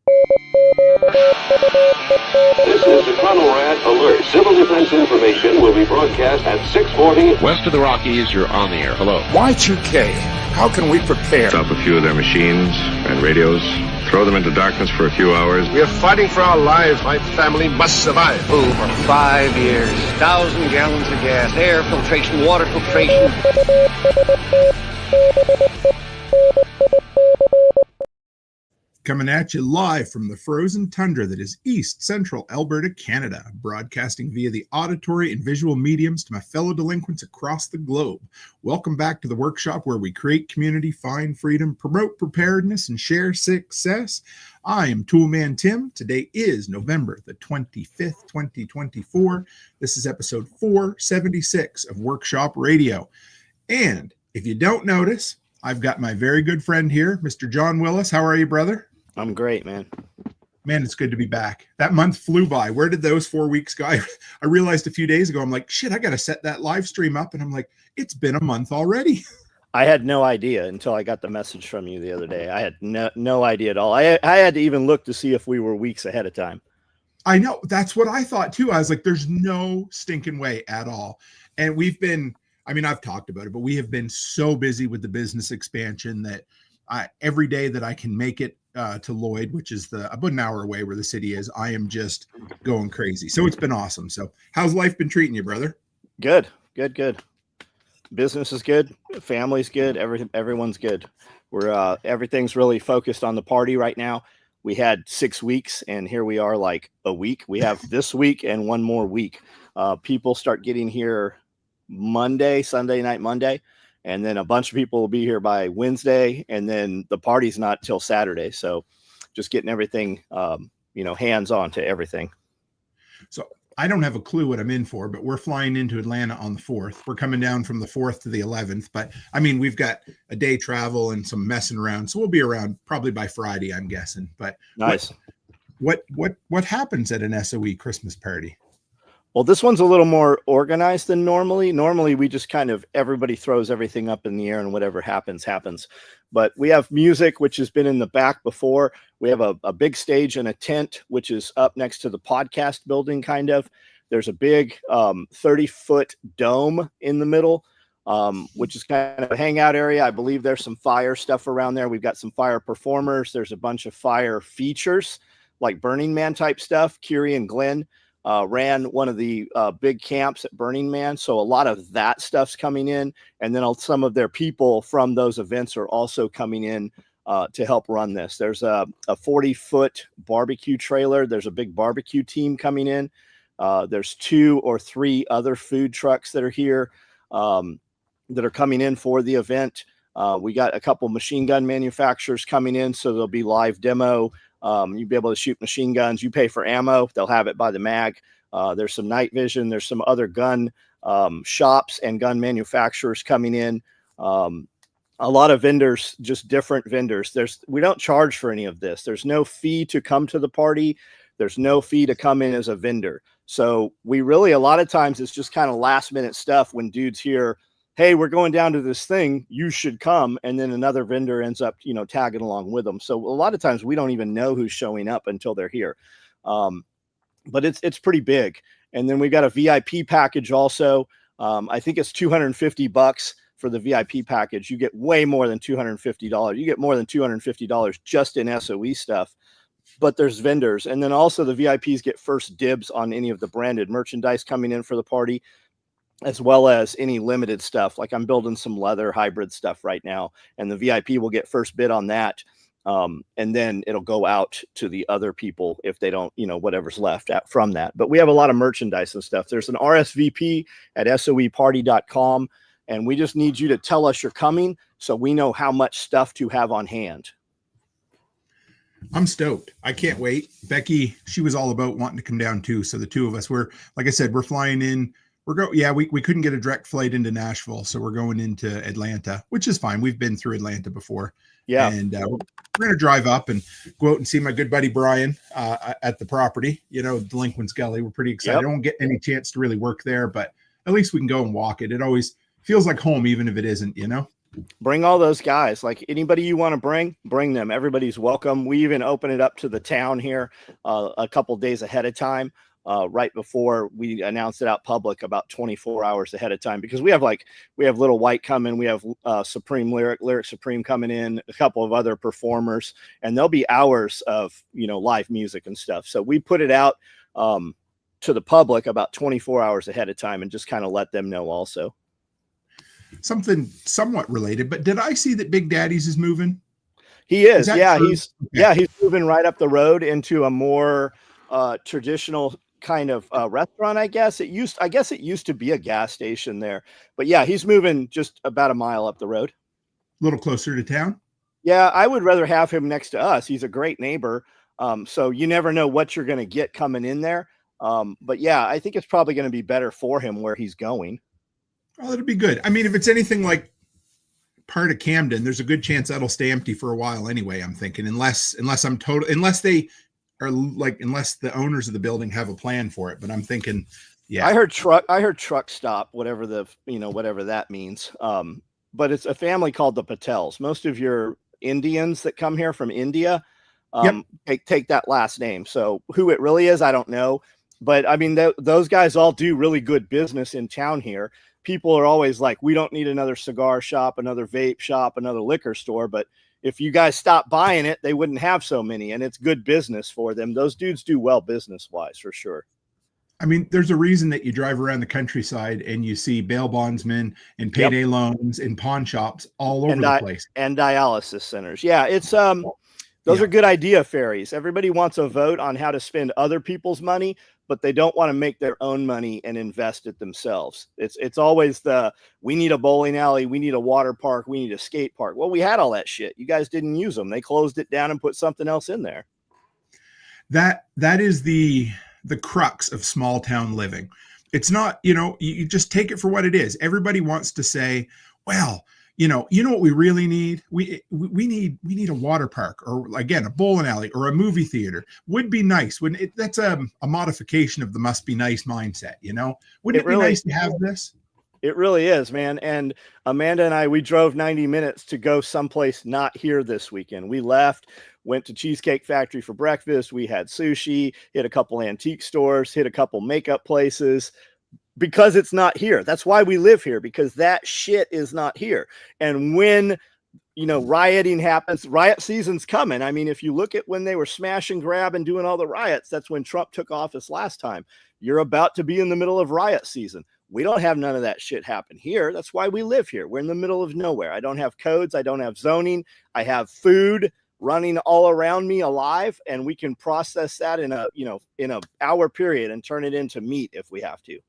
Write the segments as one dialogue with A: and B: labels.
A: This is the Conrad Alert. Civil defense information will be broadcast at 6:40.
B: West of the Rockies, you're on the air. Hello.
C: Y2K, how can we prepare?
D: Stop a few of their machines and radios. Throw them into darkness for a few hours.
E: We are fighting for our lives. My family must survive.
F: Over 5 years, 1,000 gallons of gas, air filtration, water filtration.
C: Coming at you live from the frozen tundra that is East Central Alberta, Canada, broadcasting via the auditory and visual mediums to my fellow delinquents across the globe. Welcome back to the workshop where we create community, find freedom, promote preparedness, and share success. I am Toolman Tim. Today is November the 25th, 2024. This is episode 476 of Workshop Radio. And if you don't notice, I've got my very good friend here, Mr. John Willis. How are you, brother?
G: I'm great, man.
C: Man, it's good to be back. That month flew by. Where did those 4 weeks go? I realized a few days ago, I'm like, shit, I got to set that live stream up. And I'm like, it's been a month already.
G: I had no idea until I got the message from you the other day. I had no idea at all. I had to even look to see if we were weeks ahead of time.
C: I know. That's what I thought too. I was like, there's no stinking way at all. And we've been, I've talked about it, but we have been so busy with the business expansion that every day that I can make it to Lloyd, which is about an hour away where the city is, I am just going crazy. So it's been awesome. So how's life been treating you, brother?
G: Good. Business is good. Family's good. Everyone's good. We're everything's really focused on the party right now. We had 6 weeks and here we are like a week. We have this week and one more week. People start getting here Sunday night, Monday. And then a bunch of people will be here by Wednesday, and then the party's not till Saturday. So just getting everything, hands on to everything.
C: So I don't have a clue what I'm in for, but we're flying into Atlanta on the 4th. We're coming down from the 4th to the 11th, but we've got a day travel and some messing around. So we'll be around probably by Friday, I'm guessing. But
G: nice.
C: What happens at an SOE Christmas party?
G: Well, this one's a little more organized than normally. Normally, we just everybody throws everything up in the air and whatever happens. But we have music, which has been in the back before. We have a big stage and a tent, which is up next to the podcast building, kind of. There's a big 30-foot dome in the middle, which is kind of a hangout area. I believe there's some fire stuff around there. We've got some fire performers. There's a bunch of fire features, like Burning Man type stuff. Kiri and Glenn ran one of the big camps at Burning Man. So a lot of that stuff's coming in. And then some of their people from those events are also coming in to help run this. There's a 40-foot barbecue trailer. There's a big barbecue team coming in. There's 2 or 3 other food trucks that are here that are coming in for the event. We got a couple machine gun manufacturers coming in. So there'll be live demo. You'll be able to shoot machine guns. You pay for ammo. They'll have it by the mag. There's some night vision. There's some other gun shops and gun manufacturers coming in. A lot of vendors, just different vendors. We don't charge for any of this. There's no fee to come to the party. There's no fee to come in as a vendor. So we really, a lot of times it's just kind of last minute stuff when dudes hear, hey, we're going down to this thing, you should come. And then another vendor ends up, tagging along with them. So a lot of times we don't even know who's showing up until they're here. But it's pretty big. And then we got a VIP package also. I think it's $250 for the VIP package. You get way more than $250. You get more than $250 just in SOE stuff. But there's vendors. And then also the VIPs get first dibs on any of the branded merchandise coming in for the party, as well as any limited stuff. Like I'm building some leather hybrid stuff right now, and the VIP will get first bid on that. And then it'll go out to the other people if they don't, whatever's left from that. But we have a lot of merchandise and stuff. There's an RSVP at soeparty.com, and we just need you to tell us you're coming so we know how much stuff to have on hand.
C: I'm stoked. I can't wait. Becky, she was all about wanting to come down too. So the two of us like I said, we're flying in. We couldn't get a direct flight into Nashville, so we're going into Atlanta, which is fine. We've been through Atlanta before. Yeah. And we're going to drive up and go out and see my good buddy Brian at the property, Delinquents Gully. We're pretty excited. I don't get any chance to really work there, but at least we can go and walk it. It always feels like home, even if it isn't,
G: Bring all those guys. Like anybody you want to bring them. Everybody's welcome. We even open it up to the town here a couple days ahead of time, right before we announce it out public, about 24 hours ahead of time, because we have Little White coming. We have Supreme Lyric Supreme coming in, a couple of other performers, and there'll be hours of, live music and stuff. So we put it out to the public about 24 hours ahead of time and just kind of let them know also.
C: Something somewhat related, but did I see that Big Daddy's is moving?
G: He is. Yeah,
C: true?
G: he's moving right up the road into a more traditional kind of restaurant, I guess. It used to be a gas station there. But yeah, he's moving just about a mile up the road.
C: A little closer to town?
G: Yeah, I would rather have him next to us. He's a great neighbor. So you never know what you're going to get coming in there. But yeah, I think it's probably going to be better for him where he's going.
C: Oh, that'd be good. I mean, if it's anything like part of Camden, there's a good chance that'll stay empty for a while anyway, I'm thinking, unless the owners of the building have a plan for it. But I'm thinking, yeah.
G: I heard truck stop, whatever that means. But it's a family called the Patels. Most of your Indians that come here from India take that last name. So who it really is, I don't know. But I mean, those guys all do really good business in town here. People are always like, we don't need another cigar shop, another vape shop, another liquor store. But if you guys stop buying it, they wouldn't have so many. And it's good business for them. Those dudes do well business-wise, for sure.
C: I mean, there's a reason that you drive around the countryside and you see bail bondsmen and payday loans and pawn shops all over the place.
G: And dialysis centers. Yeah, it's those are good idea fairies. Everybody wants a vote on how to spend other people's money, but they don't want to make their own money and invest it themselves. It's always we need a bowling alley, we need a water park, we need a skate park. Well, we had all that shit. You guys didn't use them. They closed it down and put something else in there.
C: That is the crux of small town living. It's not, you just take it for what it is. Everybody wants to say, well, you know what we really need? We need a water park, or again, a bowling alley or a movie theater. Would be nice. That's a modification of the must be nice mindset, Wouldn't it be nice to have this?
G: It really is, man. And Amanda and I, we drove 90 minutes to go someplace not here this weekend. We left, went to Cheesecake Factory for breakfast. We had sushi, hit a couple antique stores, hit a couple makeup places, because it's not here. That's why we live here, because that shit is not here. And when, rioting happens, riot season's coming. I mean, if you look at when they were smash and grab and doing all the riots, that's when Trump took office last time. You're about to be in the middle of riot season. We don't have none of that shit happen here. That's why we live here. We're in the middle of nowhere. I don't have codes. I don't have zoning. I have food running all around me alive, and we can process that in a hour period and turn it into meat if we have to.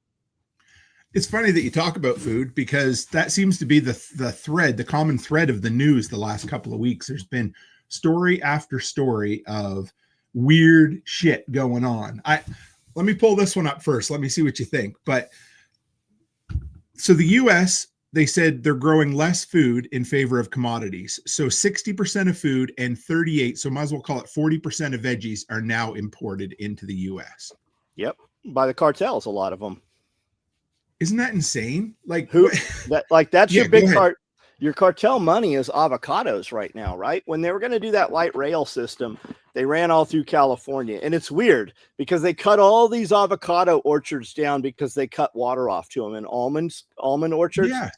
C: It's funny that you talk about food, because that seems to be the common thread of the news the last couple of weeks. There's been story after story of weird shit going on. Let me pull this one up first. Let me see what you think. But so the US, they said they're growing less food in favor of commodities. So 60% of food and 38, so might as well call it 40% of veggies are now imported into the US.
G: Yep. By the cartels, a lot of them.
C: Isn't that insane? Like
G: that's your big part. Your cartel money is avocados right now, right? When they were going to do that light rail system, they ran all through California. And it's weird because they cut all these avocado orchards down because they cut water off to them in almond orchards. Yeah.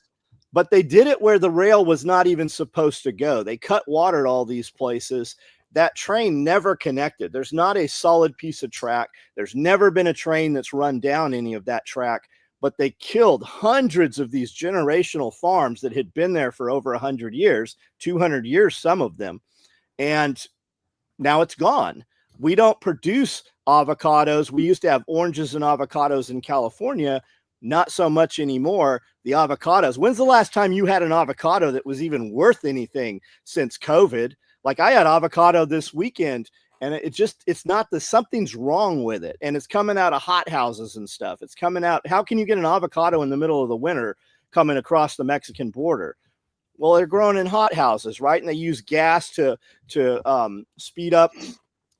G: But they did it where the rail was not even supposed to go. They cut water at all these places. That train never connected. There's not a solid piece of track. There's never been a train that's run down any of that track. But they killed hundreds of these generational farms that had been there for over 100 years, 200 years, some of them. And now it's gone. We don't produce avocados. We used to have oranges and avocados in California. Not so much anymore. The avocados. When's the last time you had an avocado that was even worth anything since COVID? Like I had avocado this weekend, and it's not something's wrong with it. And it's coming out of hot houses and stuff. It's coming out. How can you get an avocado in the middle of the winter coming across the Mexican border? Well, they're grown in hot houses, right? And they use gas to speed up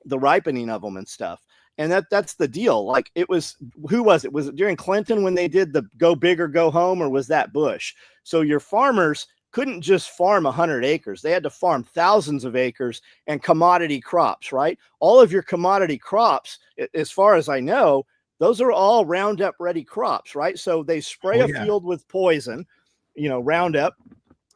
G: the ripening of them and stuff. And that's the deal. Like who was it? Was it during Clinton when they did the go big or go home, or was that Bush? So your farmers couldn't just farm 100 acres. They had to farm thousands of acres and commodity crops, right? All of your commodity crops, as far as I know, those are all Roundup ready crops, right? So they spray field with poison, Roundup,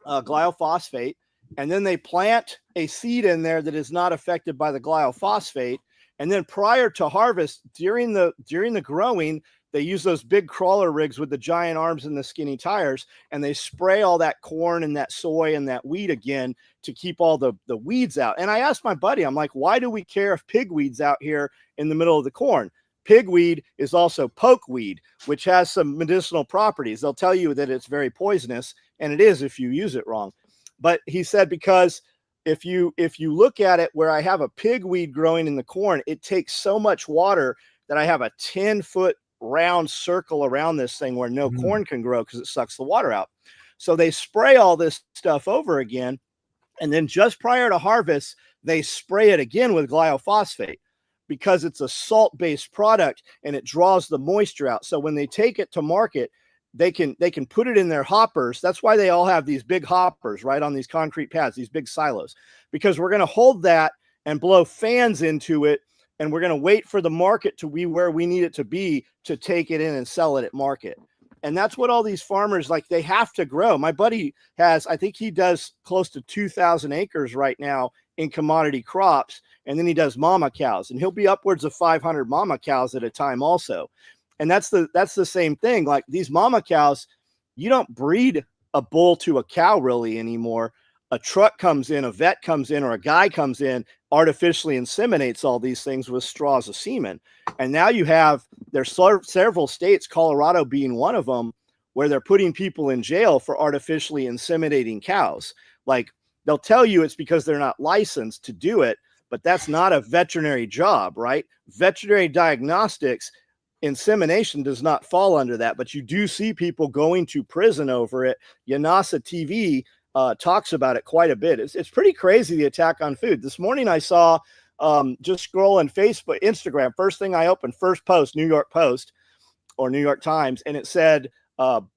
G: glyphosate, and then they plant a seed in there that is not affected by the glyphosate. And then prior to harvest, during the growing, they use those big crawler rigs with the giant arms and the skinny tires, and they spray all that corn and that soy and that wheat again to keep all the weeds out. And I asked my buddy, I'm like, why do we care if pigweed's out here in the middle of the corn? Pigweed is also pokeweed, which has some medicinal properties. They'll tell you that it's very poisonous, and it is if you use it wrong. But he said, because if you look at it where I have a pigweed growing in the corn, it takes so much water that I have a 10-foot round circle around this thing where no corn can grow because it sucks the water out. So they spray all this stuff over again. And then just prior to harvest, they spray it again with glyphosate because it's a salt-based product and it draws the moisture out. So when they take it to market, they can put it in their hoppers. That's why they all have these big hoppers right on these concrete pads, these big silos, because we're going to hold that and blow fans into it. And we're going to wait for the market to be where we need it to be to take it in and sell it at market. And that's what all these farmers, like, they have to grow. My buddy has, I think he does close to 2,000 acres right now in commodity crops. And then he does mama cows, and he'll be upwards of 500 mama cows at a time also. And that's the same thing. Like, these mama cows, you don't breed a bull to a cow really anymore. A truck comes in, a vet comes in, or a guy comes in, artificially inseminates all these things with straws of semen. And now there's several states, Colorado being one of them, where they're putting people in jail for artificially inseminating cows. Like, they'll tell you it's because they're not licensed to do it, but that's not a veterinary job, right? Veterinary diagnostics, insemination does not fall under that, but you do see people going to prison over it. Yanasa TV talks about it quite a bit. It's pretty crazy, the attack on food. This morning I saw, just scrolling Facebook, Instagram, first thing I opened, first post, New York Post or New York Times, and it said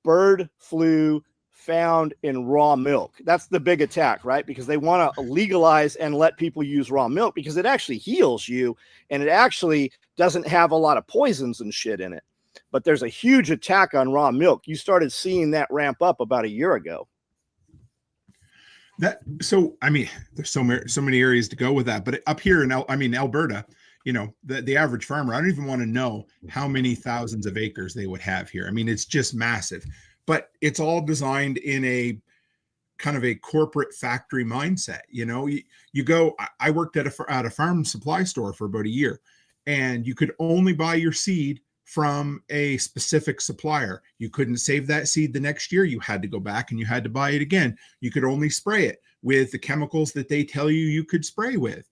G: bird flu found in raw milk. That's the big attack, right? Because they want to legalize and let people use raw milk because it actually heals you, and it actually doesn't have a lot of poisons and shit in it. But there's a huge attack on raw milk. You started seeing that ramp up about a year ago.
C: I mean, there's so many areas to go with that, but up here in Alberta, the average farmer, I don't even want to know how many thousands of acres they would have here. I mean, it's just massive, but it's all designed in a kind of a corporate factory mindset. You go, I worked at a farm supply store for about a year, and you could only buy your seed from a specific supplier. You couldn't save that seed the next year. You had to go back and you had to buy it again. You could only spray it with the chemicals that they tell you could spray with.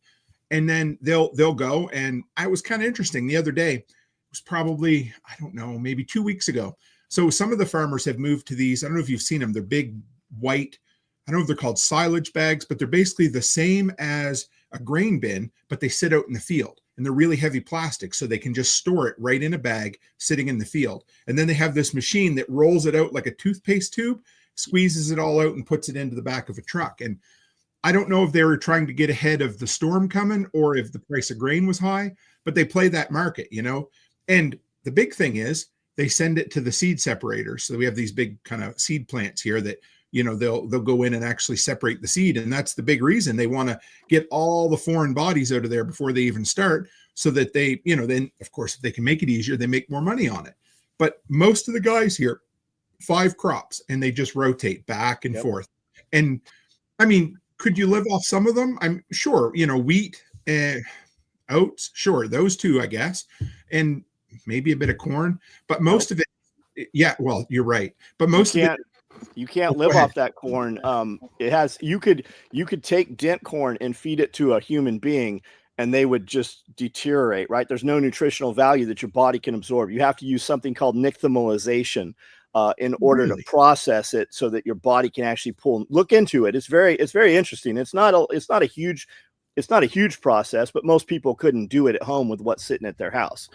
C: And then they'll go. And I was kind of interesting the other day. It was probably, I don't know, maybe 2 weeks ago. So some of the farmers have moved to these. I don't know if you've seen them. They're big white, I don't know if they're called silage bags, but they're basically the same as a grain bin, but they sit out in the field. And they're really heavy plastic, so they can just store it right in a bag sitting in the field. And then they have this machine that rolls it out like a toothpaste tube, squeezes it all out and puts it into the back of a truck. And I don't know if they were trying to get ahead of the storm coming or if the price of grain was high, but they play that market, And the big thing is they send it to the seed separators. So we have these big kind of seed plants here that they'll go in and actually separate the seed. And that's the big reason they want to get all the foreign bodies out of there before they even start, so that they, then of course, if they can make it easier, they make more money on it. But most of the guys here, 5 crops, and they just rotate back and forth. And I mean, could you live off some of them? I'm sure, wheat, oats, sure. Those 2, I guess. And maybe a bit of corn, but most of it, yeah, well, you're right. But most of it,
G: you can't live off that corn. You could take dent corn and feed it to a human being, and they would just deteriorate, right? There's no nutritional value that your body can absorb. You have to use something called nixtamalization in order to process it so that your body can actually look into it. It's very interesting. It's not a huge process, but most people couldn't do it at home with what's sitting at their house.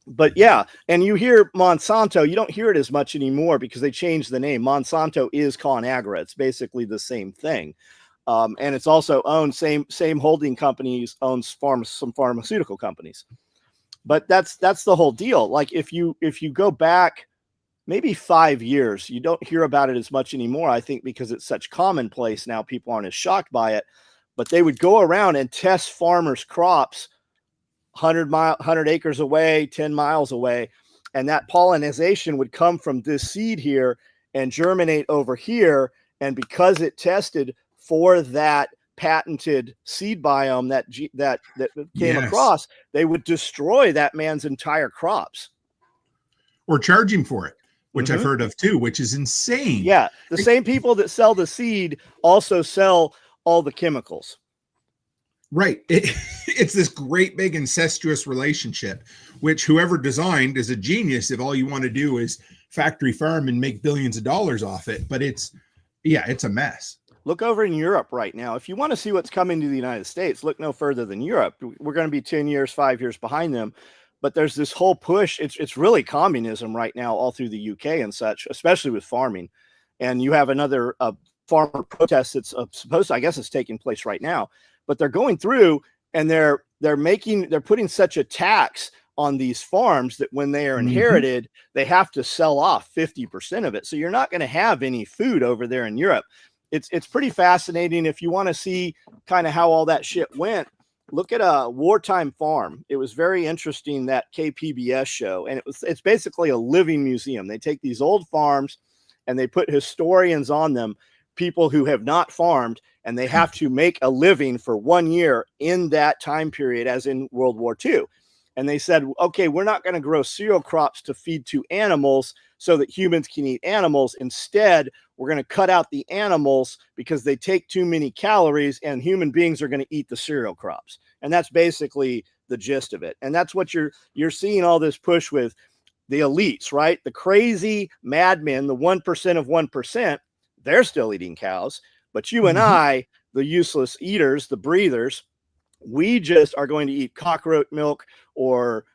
G: But yeah, and you hear Monsanto, you don't hear it as much anymore because they changed the name. Monsanto is ConAgra. It's basically the same thing. And it's also owned, same holding companies owns some pharmaceutical companies. But that's the whole deal. Like if you go back maybe 5 years, you don't hear about it as much anymore. I think because it's such commonplace now, people aren't as shocked by it. But they would go around and test farmers' crops 100 acres away, 10 miles away, and that pollination would come from this seed here and germinate over here. And because it tested for that patented seed biome that came across, they would destroy that man's entire crops
C: or charge him for it, which I've heard of too, which is insane.
G: Yeah, the same people that sell the seed also sell all the chemicals.
C: Right. It's this great big incestuous relationship, which whoever designed is a genius if all you want to do is factory farm and make billions of dollars off it. But it's a mess.
G: Look over in Europe right now. If you want to see what's coming to the United States, look no further than Europe. We're going to be 10 years, 5 years behind them. But there's this whole push. It's really communism right now all through the UK and such, especially with farming. And you have another farmer protest that's supposed to, I guess it's taking place right now. But they're going through and they're putting such a tax on these farms that when they are inherited, they have to sell off 50% of it. So you're not going to have any food over there in Europe. It's pretty fascinating. If you want to see kind of how all that shit went, look at a Wartime Farm. It was very interesting, that KPBS show. And it's basically a living museum. They take these old farms and they put historians on them, people who have not farmed, and they have to make a living for 1 year in that time period, as in World War II. And they said, okay, we're not going to grow cereal crops to feed to animals so that humans can eat animals. Instead, we're going to cut out the animals because they take too many calories and human beings are going to eat the cereal crops. And that's basically the gist of it. And that's what you're seeing all this push with the elites, right? The crazy madmen, the 1% of 1%, they're still eating cows. But you and I, the useless eaters, the breathers, we just are going to eat cockroach milk or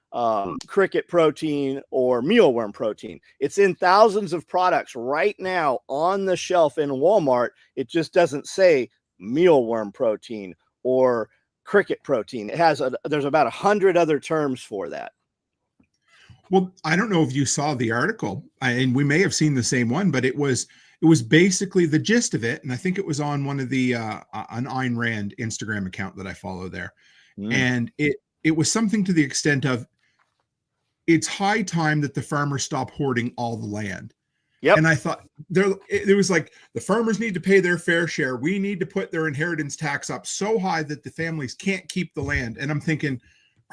G: cricket protein or mealworm protein. It's in thousands of products right now on the shelf in Walmart. It just doesn't say mealworm protein or cricket protein. It has there's about 100 other terms for that.
C: Well, I don't know if you saw the article, and we may have seen the same one, but it was basically the gist of it. And I think it was on one of the an Ayn Rand Instagram account that I follow there. And it was something to the extent of, it's high time that the farmers stop hoarding all the land. Yep. And I thought it was like, the farmers need to pay their fair share. We need to put their inheritance tax up so high that the families can't keep the land. And I'm thinking,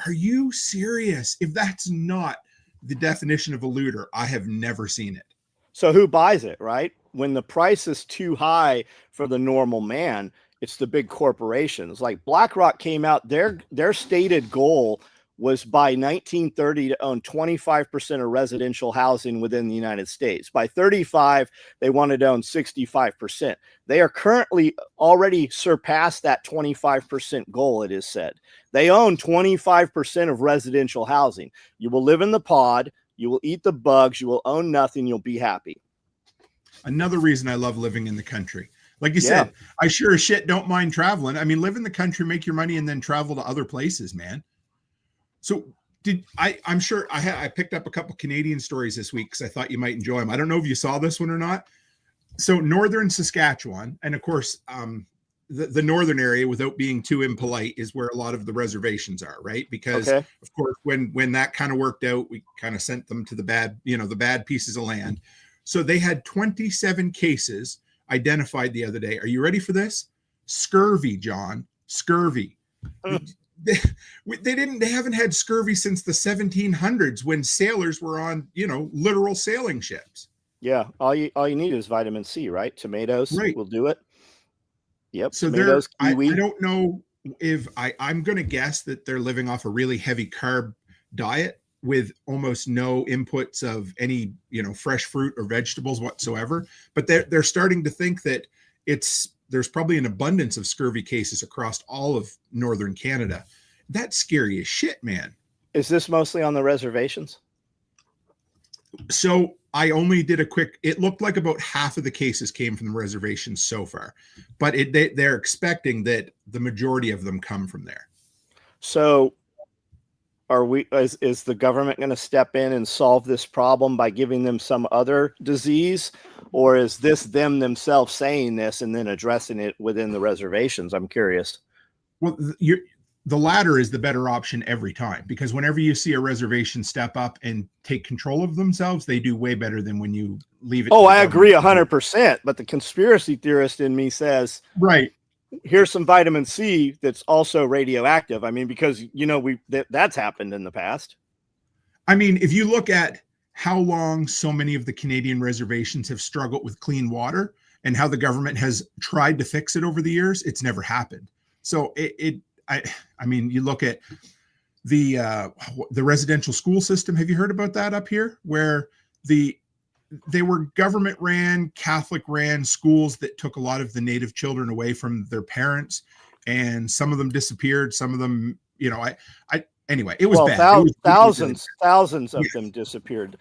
C: are you serious? If that's not the definition of a looter, I have never seen it.
G: So who buys it, right? When the price is too high for the normal man, it's the big corporations. Like BlackRock came out, their stated goal was by 1930 to own 25% of residential housing within the United States. By 35, they wanted to own 65%. They are currently already surpassed that 25% goal, it is said. They own 25% of residential housing. You will live in the pod, you will eat the bugs, you will own nothing, you'll be happy.
C: Another reason I love living in the country. Like you said, I sure as shit don't mind traveling. I mean, live in the country, make your money, and then travel to other places, man. So I'm sure I picked up a couple Canadian stories this week because I thought you might enjoy them. I don't know if you saw this one or not. So northern Saskatchewan, and of course, the northern area, without being too impolite, is where a lot of the reservations are, right? Because of course, when that kind of worked out, we kind of sent them to the bad pieces of land. So they had 27 cases identified the other day. Are you ready for this? Scurvy, John. Scurvy. They haven't had scurvy since the 1700s, when sailors were on, literal sailing ships.
G: Yeah. All you need is vitamin C, right? Tomatoes will do it. Yep.
C: So
G: tomatoes, kiwi.
C: I don't know if I'm going to guess that they're living off a really heavy carb diet with almost no inputs of any, fresh fruit or vegetables whatsoever. But they're starting to think that there's probably an abundance of scurvy cases across all of northern Canada. That's scary as shit, man.
G: Is this mostly on the reservations?
C: So I only did a quick, it looked like about half of the cases came from the reservations so far, but they're expecting that the majority of them come from there.
G: So is the government going to step in and solve this problem by giving them some other disease, or is this them themselves saying this and then addressing it within the reservations? I'm curious.
C: Well, the latter is the better option every time, because whenever you see a reservation step up and take control of themselves, they do way better than when you leave it.
G: Oh, I agree 100%. But the conspiracy theorist in me says,
C: right,
G: here's some vitamin C that's also radioactive. I mean, because, you know, that's happened in the past.
C: I mean, if you look at how long so many of the Canadian reservations have struggled with clean water and how the government has tried to fix it over the years, it's never happened. So I mean, you look at the residential school system. Have you heard about that up here, where they were government ran, Catholic ran schools that took a lot of the Native children away from their parents, and some of them disappeared. Some of them, you know, anyway, it was bad.
G: Thousands of them disappeared.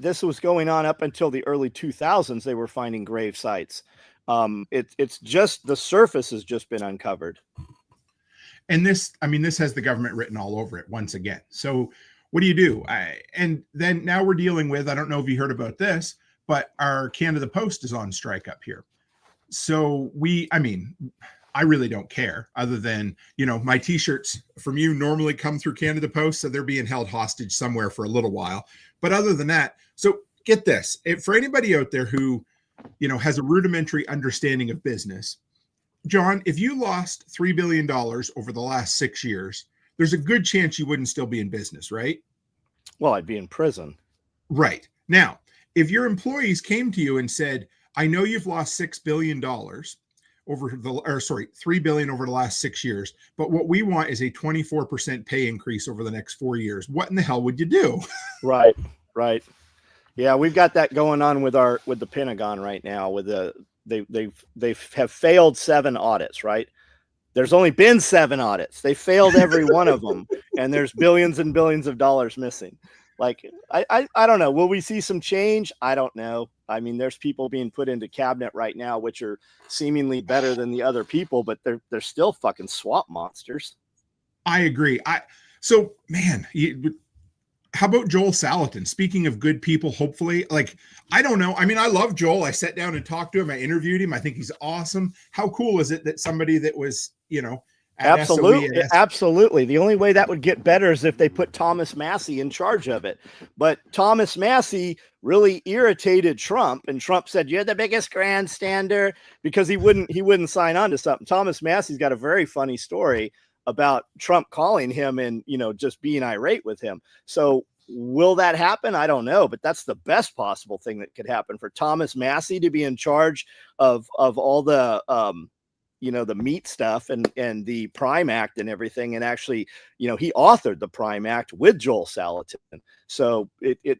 G: This was going on up until the early 2000s. They were finding grave sites. It's just the surface has just been uncovered.
C: And this has the government written all over it once again. So what do? And then now we're dealing with, I don't know if you heard about this, but our Canada Post is on strike up here. So I really don't care, other than, you know, my t-shirts from you normally come through Canada Post, so they're being held hostage somewhere for a little while. But other than that, so get this, for anybody out there who, you know, has a rudimentary understanding of business, John, if you lost $3 billion over the last 6 years, there's a good chance you wouldn't still be in business, right?
G: Well, I'd be in prison.
C: Right. Now, if your employees came to you and said, I know you've lost $6 billion $3 billion over the last 6 years, but what we want is a 24% pay increase over the next 4 years. What in the hell would you do?
G: Right. Yeah, we've got that going on with the Pentagon right now. With they have failed 7 audits, right? There's only been 7 audits. They failed every one of them, and there's billions and billions of dollars missing. Like, I don't know. Will we see some change? I don't know. I mean, there's people being put into cabinet right now, which are seemingly better than the other people, but they're still fucking swamp monsters.
C: I agree. So, man, how about Joel Salatin? Speaking of good people, hopefully, like, I don't know. I mean, I love Joel. I sat down and talked to him. I interviewed him. I think he's awesome. How cool is it that somebody that was, you know,
G: Absolutely. The only way that would get better is if they put Thomas Massey in charge of it. But Thomas Massey really irritated Trump, and Trump said, "You're the biggest grandstander," because he wouldn't sign on to something. Thomas Massey's got a very funny story about Trump calling him and, you know, just being irate with him. So will that happen? I don't know, but that's the best possible thing that could happen, for Thomas Massey to be in charge of all the you know, the meat stuff and the Prime Act and everything. And actually, you know, he authored the Prime Act with Joel Salatin. So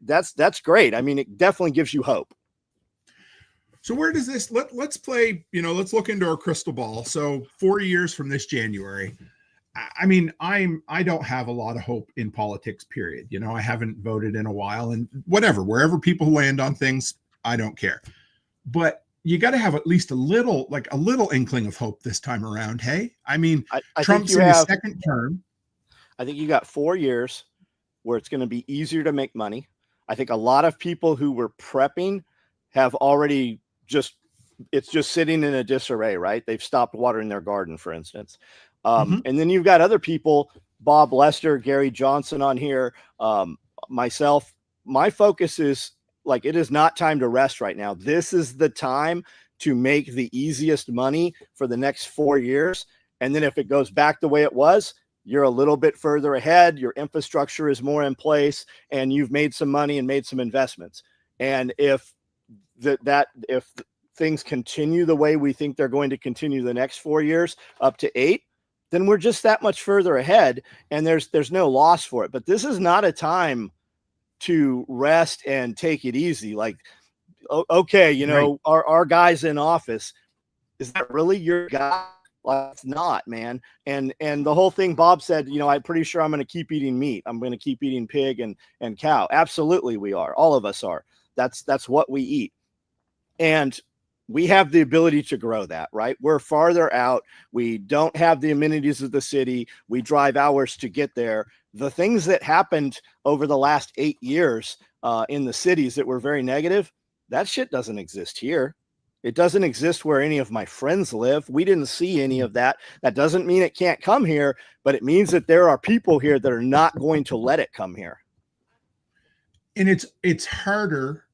G: that's great. I mean, it definitely gives you hope.
C: So where does this, let's play, you know, let's look into our crystal ball. So 4 years from this January, I mean, I don't have a lot of hope in politics, period. You know, I haven't voted in a while, and whatever, wherever people land on things, I don't care. But you got to have at least a little inkling of hope this time around. Hey, I mean, I Trump's in his second term.
G: I think you got 4 years where it's going to be easier to make money. I think a lot of people who were prepping have already it's just sitting in a disarray, right? They've stopped watering their garden, for instance. And then you've got other people, Bob Lester, Gary Johnson on here, myself. My focus is, like, it is not time to rest right now. This is the time to make the easiest money for the next 4 years. And then if it goes back the way it was, you're a little bit further ahead. Your infrastructure is more in place, and you've made some money and made some investments. And if if things continue the way we think they're going to continue the next 4 years, up to 8, then we're just that much further ahead, and there's no loss for it. But this is not a time to rest and take it easy. Like, okay, you know, right, our guys in office, is that really your guy? Like, it's not, man. And the whole thing, Bob said, you know, I'm pretty sure I'm going to keep eating meat. I'm going to keep eating pig and cow. Absolutely, we are. All of us are. That's what we eat. And we have the ability to grow that, right? We're farther out. We don't have the amenities of the city. We drive hours to get there. The things that happened over the last 8 years in the cities that were very negative, that shit doesn't exist here. It doesn't exist where any of my friends live. We didn't see any of that. That doesn't mean it can't come here, but it means that there are people here that are not going to let it come here.
C: And it's harder.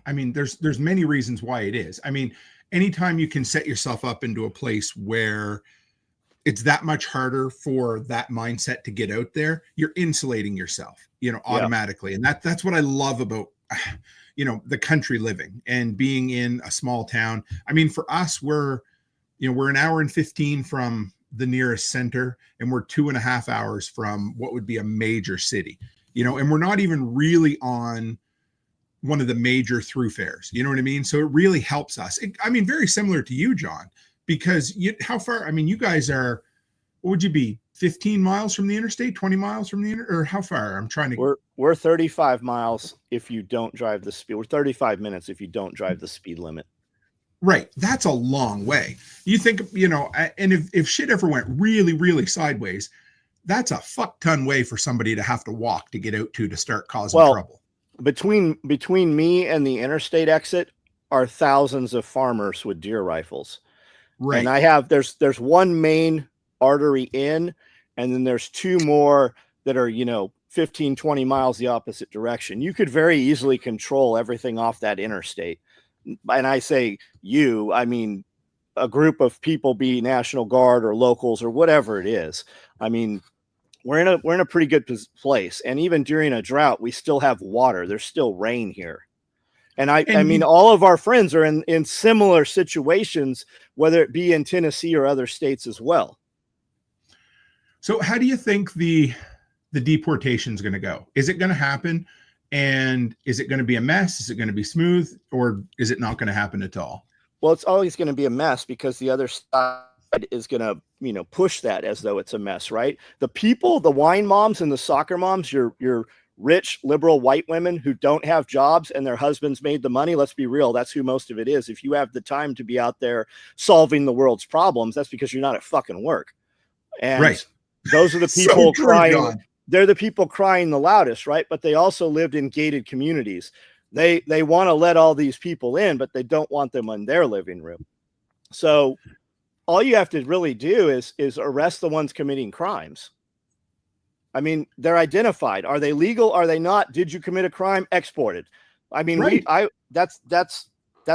C: I mean, there's many reasons why it is. I mean, anytime you can set yourself up into a place where it's that much harder for that mindset to get out there, you're insulating yourself, you know, automatically. And that's what I love about, you know, the country living and being in a small town. I mean, for us, we're an hour and 15 from the nearest center, and we're 2.5 hours from what would be a major city, you know, and we're not even really on one of the major thoroughfares, you know what I mean? So it really helps us. I mean, very similar to you, John, because how far, I mean, you guys are, what would you be, 15 miles from the interstate, 20 miles from the or how far? I'm trying to.
G: We're 35 miles if you don't drive the speed. We're 35 minutes if you don't drive the speed limit.
C: Right. That's a long way. You think, you know, and if shit ever went really, really sideways, that's a fuck ton way for somebody to have to walk to get out to start causing trouble.
G: Between me and the interstate exit are thousands of farmers with deer rifles. Right. And there's one main artery in, and then there's two more that are, you know, 15, 20 miles the opposite direction. You could very easily control everything off that interstate. And I say you, I mean, a group of people, be National Guard or locals or whatever it is. I mean, we're in a pretty good place. And even during a drought, we still have water. There's still rain here. And I mean, all of our friends are in similar situations, whether it be in Tennessee or other states as well.
C: So how do you think the deportation is going to go? Is it going to happen? And is it going to be a mess? Is it going to be smooth? Or is it not going to happen at all?
G: Well, it's always going to be a mess because the other side is going to, you know, push that as though it's a mess, right? The people, the wine moms and the soccer moms, your rich, liberal white women who don't have jobs and their husbands made the money. Let's be real. That's who most of it is. If you have the time to be out there solving the world's problems, that's because you're not at fucking work. And right. Those are the people crying. God. They're the people crying the loudest, right? But they also lived in gated communities. They want to let all these people in, but they don't want them in their living room. So all you have to really do is arrest the ones committing crimes. I mean, they're identified. Are they legal? Are they not? Did you commit a crime? Exported. I mean, right. That's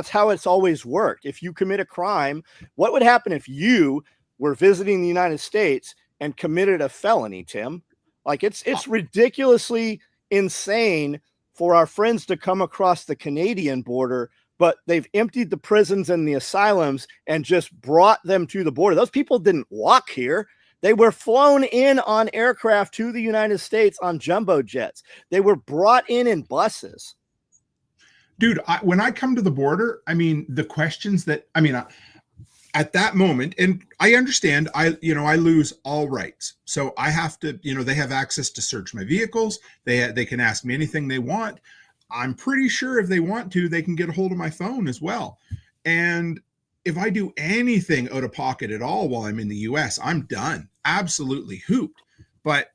G: how it's always worked. If you commit a crime, what would happen if you were visiting the United States and committed a felony, Tim? Like it's ridiculously insane for our friends to come across the Canadian border, but they've emptied the prisons and the asylums and just brought them to the border. Those people didn't walk here. They were flown in on aircraft to the United States on jumbo jets. They were brought in buses.
C: Dude, when I come to the border, I mean, the questions that, I mean, at that moment, and I understand, I lose all rights. So I have to, you know, they have access to search my vehicles. They can ask me anything they want. I'm pretty sure if they want to, they can get a hold of my phone as well. And if I do anything out of pocket at all while I'm in the US, I'm done. Absolutely hooped. But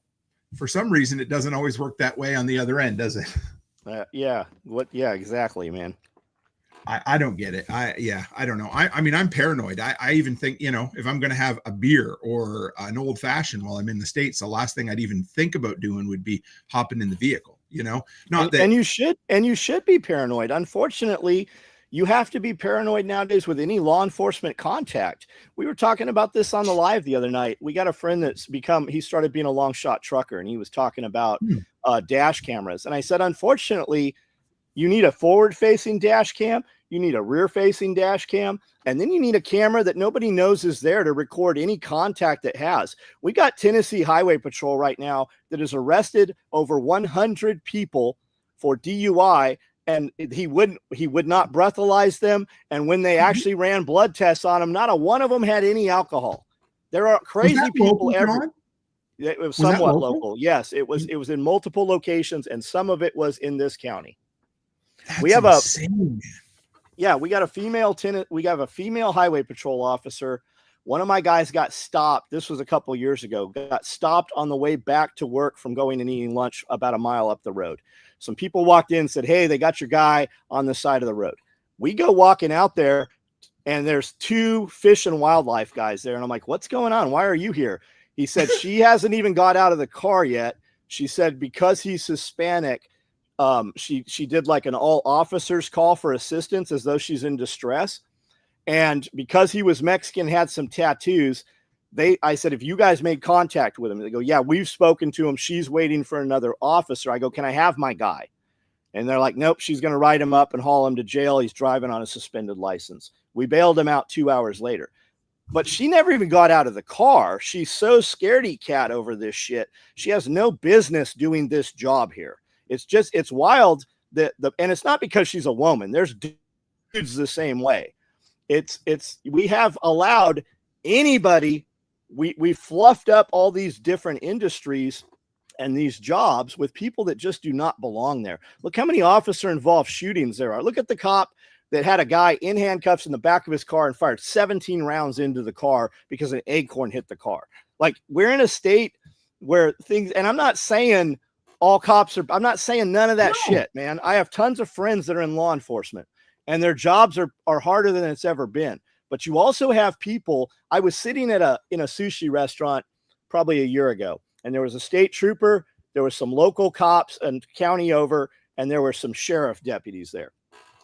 C: for some reason, it doesn't always work that way on the other end, does it?
G: Yeah. Yeah, exactly, man.
C: I don't get it. I don't know. I mean, I'm paranoid. I even think, you know, if I'm going to have a beer or an old fashioned while I'm in the States, the last thing I'd even think about doing would be hopping in the vehicle, you know,
G: and you should be paranoid. Unfortunately, you have to be paranoid nowadays with any law enforcement contact. We were talking about this on the live the other night. We got a friend he started being a long shot trucker, and he was talking about dash cameras. And I said, unfortunately, you need a forward facing dash cam. You need a rear facing dash cam. And then you need a camera that nobody knows is there to record any contact it has. We got Tennessee Highway Patrol right now that has arrested over 100 people for DUI. And he would not breathalyze them. And when they actually ran blood tests on them, not a one of them had any alcohol. There are crazy people everywhere.
C: John?
G: It was
C: Was that
G: somewhat
C: local?
G: local. Yes, it was. It was in multiple locations, and some of it was in this county.
C: That's
G: We have
C: insane.
G: we got a female tenant. We got a female highway patrol officer. One of my guys got stopped. This was a couple of years ago. Got stopped on the way back to work from going and eating lunch about a mile up the road. Some people walked in and said, "Hey, they got your guy on the side of the road." We go walking out there, and there's 2 fish and wildlife guys there, and I'm like, "What's going on? Why are you here?" He said she hasn't even got out of the car yet. She said because he's Hispanic, she did like an all officers call for assistance as though she's in distress. And because he was Mexican, had some tattoos, I said, if you guys made contact with him, they go, yeah, we've spoken to him. She's waiting for another officer. I go, can I have my guy? And they're like, nope, she's going to write him up and haul him to jail. He's driving on a suspended license. We bailed him out 2 hours later. But she never even got out of the car. She's so scaredy cat over this shit. She has no business doing this job here. It's wild and it's not because she's a woman. There's dudes the same way. We have allowed anybody, we fluffed up all these different industries and these jobs with people that just do not belong there. Look how many officer involved shootings there are. Look at the cop that had a guy in handcuffs in the back of his car and fired 17 rounds into the car because an acorn hit the car. Like, we're in a state where things, and I'm not saying all cops I'm not saying none of that shit, man. I have tons of friends that are in law enforcement and their jobs are harder than it's ever been. But you also have people. I was sitting in a sushi restaurant probably a year ago, and there was a state trooper, there was some local cops and county over, and there were some sheriff deputies there.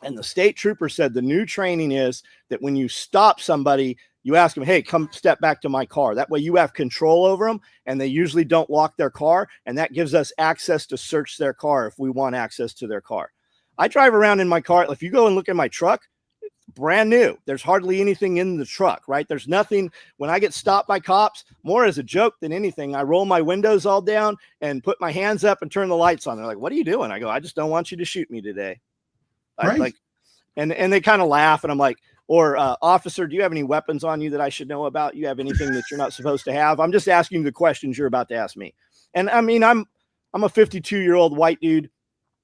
G: And the state trooper said the new training is that when you stop somebody, you ask them, hey, come step back to my car. That way you have control over them, and they usually don't lock their car. And that gives us access to search their car if we want access to their car. I drive around in my car. If you go and look at my truck, brand new. There's hardly anything in the truck, right? There's nothing. When I get stopped by cops, more as a joke than anything, I roll my windows all down and put my hands up and turn the lights on. They're like, what are you doing? I go, I just don't want you to shoot me today.
C: Right.
G: And they kind of laugh, and I'm like, officer, do you have any weapons on you that I should know about? You have anything that you're not supposed to have? I'm just asking you the questions you're about to ask me. And I mean, I'm a 52-year-old white dude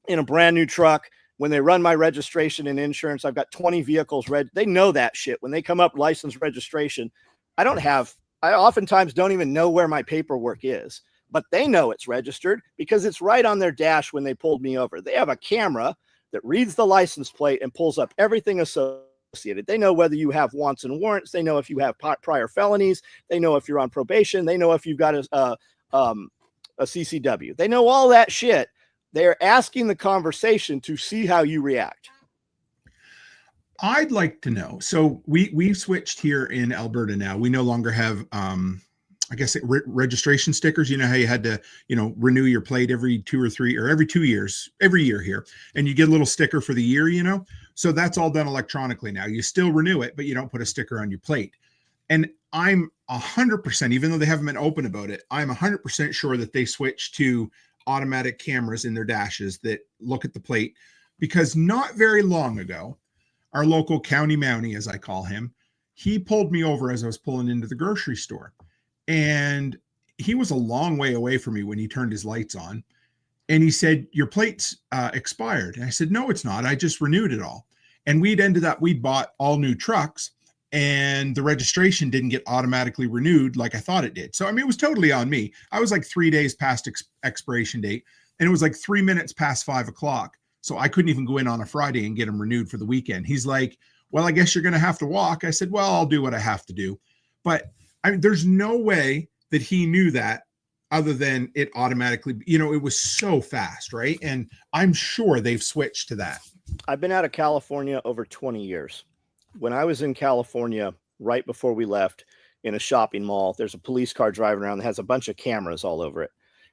G: in a brand new truck. When they run my registration and insurance, I've got 20 vehicles they know that shit. When they come up license registration, I oftentimes don't even know where my paperwork is, but they know it's registered because it's right on their dash when they pulled me over. They have a camera that reads the license plate and pulls up everything associated. They know whether you have wants and warrants. They know if you have prior felonies. They know if you're on probation. They know if you've got a CCW. They know all that shit. They're asking the conversation to see how you react.
C: I'd like to know. So we've switched here in Alberta now. We no longer have, I guess, registration stickers. You know how you had to, renew your plate every 2 or 3 or every 2 years, every year here. And you get a little sticker for the year, So that's all done electronically now. You still renew it, but you don't put a sticker on your plate. And I'm 100%, even though they haven't been open about it, I'm 100% sure that they switched to automatic cameras in their dashes that look at the plate, because not very long ago, our local county mountie, as I call him, he pulled me over as I was pulling into the grocery store, and he was a long way away from me when he turned his lights on, and he said, your plate's expired. And I said, no, it's not. I just renewed it all. And we'd bought all new trucks, and the registration didn't get automatically renewed like I thought it did. So, I mean, it was totally on me. I was like 3 days past expiration date, and it was like 3 minutes past 5 o'clock. So I couldn't even go in on a Friday and get them renewed for the weekend. He's like, well, I guess you're going to have to walk. I said, well, I'll do what I have to do. But I mean, there's no way that he knew that other than it automatically, it was so fast, right? And I'm sure they've switched to that.
G: I've been out of California over 20 years. When I was in California, right before we left, in a shopping mall, there's a police car driving around that has a bunch of cameras all over it.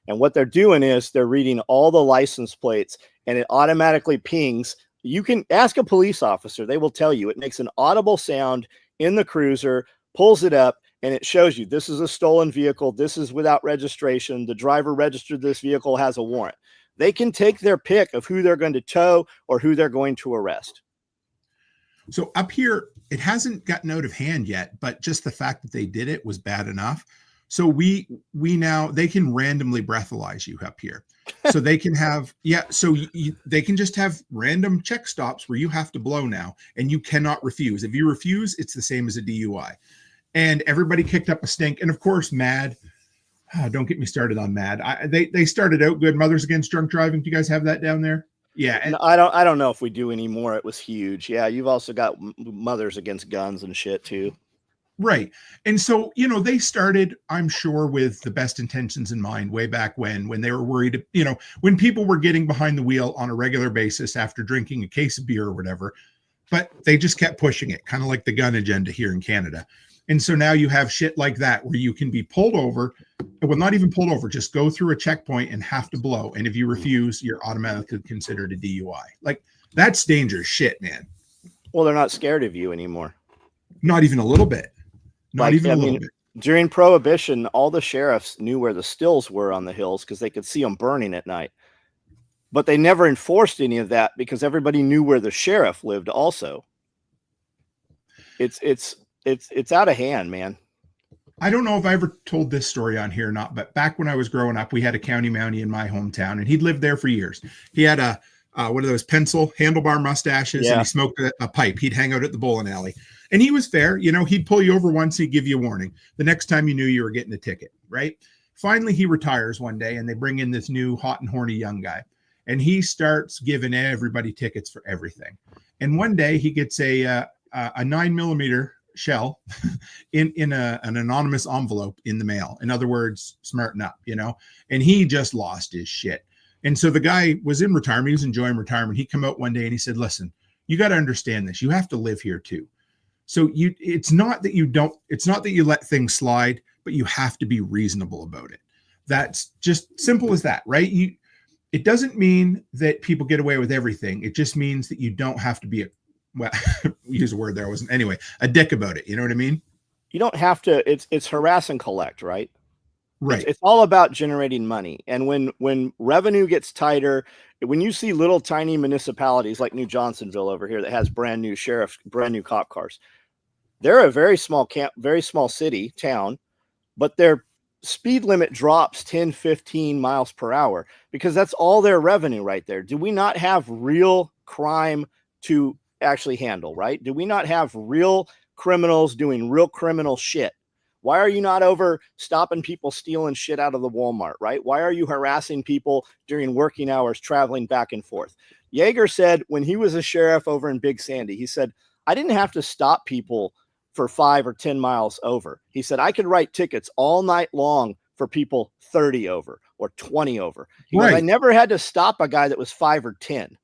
G: And what they're doing is they're reading all the license plates, and it automatically pings. You can ask a police officer. They will tell you. It makes an audible sound in the cruiser, pulls it up, and it shows you this is a stolen vehicle. This is without registration. The driver registered this vehicle, has a warrant. They can take their pick of who they're going to tow or who they're going to arrest.
C: So up here it hasn't gotten out of hand yet, but just the fact that they did it was bad enough. So we now, they can randomly breathalyze you up here. So they can have, they can just have random check stops where you have to blow now, and you cannot refuse. If you refuse, it's the same as a DUI. And everybody kicked up a stink. And of course, MAD, don't get me started on MAD. They started out good. Mothers Against Drunk Driving. Do you guys have that down there? Yeah. And
G: no, I don't know if we do anymore. It was huge. Yeah. You've also got Mothers Against Guns and shit too.
C: Right. And so, they started, I'm sure, with the best intentions in mind way back when they were worried, when people were getting behind the wheel on a regular basis after drinking a case of beer or whatever, but they just kept pushing it, kind of like the gun agenda here in Canada. And so now you have shit like that where you can be pulled over, well, not even pulled over, just go through a checkpoint and have to blow. And if you refuse, you're automatically considered a DUI. Like, that's dangerous shit, man.
G: Well, they're not scared of you anymore.
C: Not even a little bit. Not even a little bit.
G: During Prohibition, all the sheriffs knew where the stills were on the hills because they could see them burning at night. But they never enforced any of that because everybody knew where the sheriff lived also. It's out of hand, man.
C: I don't know if I ever told this story on here or not, but back when I was growing up, we had a county mountie in my hometown, and he'd lived there for years. He had a one of those pencil handlebar mustaches, and he smoked a pipe. He'd hang out at the bowling alley. And he was fair. He'd pull you over once, he'd give you a warning. The next time you knew you were getting a ticket, right? Finally, he retires one day, and they bring in this new hot and horny young guy. And he starts giving everybody tickets for everything. And one day he gets a 9mm shell in an anonymous envelope in the mail. In other words, smarten up, and he just lost his shit. And so the guy was in retirement. He was enjoying retirement. He come out one day and he said, listen, you got to understand this. You have to live here too. So it's not that you let things slide, but you have to be reasonable about it. That's just simple as that, right? It doesn't mean that people get away with everything. It just means that you don't have to be use a word there. A dick about it. You know what I mean?
G: You don't have to, it's harass and collect, right?
C: Right.
G: It's all about generating money. And when revenue gets tighter, when you see little tiny municipalities like New Johnsonville over here that has brand new cop cars, they're a very small city town, but their speed limit drops 10, 15 miles per hour because that's all their revenue right there. Do we not have real crime to actually handle, right? Do we not have real criminals doing real criminal shit? Why are you not over stopping people stealing shit out of the Walmart, right? Why are you harassing people during working hours traveling back and forth? Yeager said when he was a sheriff over in Big Sandy, he said, I didn't have to stop people for 5 or 10 miles over. He said, I could write tickets all night long for people 30 over or 20 over. He goes, I never had to stop a guy that was 5 or 10.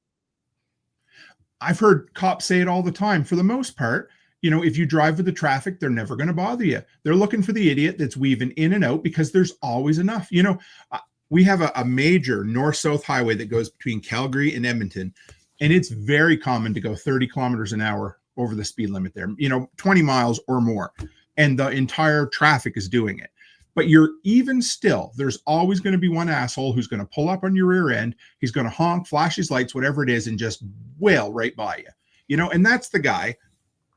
C: I've heard cops say it all the time. For the most part, if you drive with the traffic, they're never going to bother you. They're looking for the idiot that's weaving in and out because there's always enough. We have a major north-south highway that goes between Calgary and Edmonton, and it's very common to go 30 kilometers an hour over the speed limit there, 20 miles or more. And the entire traffic is doing it. But there's always going to be one asshole who's going to pull up on your rear end. He's going to honk, flash his lights, whatever it is, and just wail right by you. And that's the guy.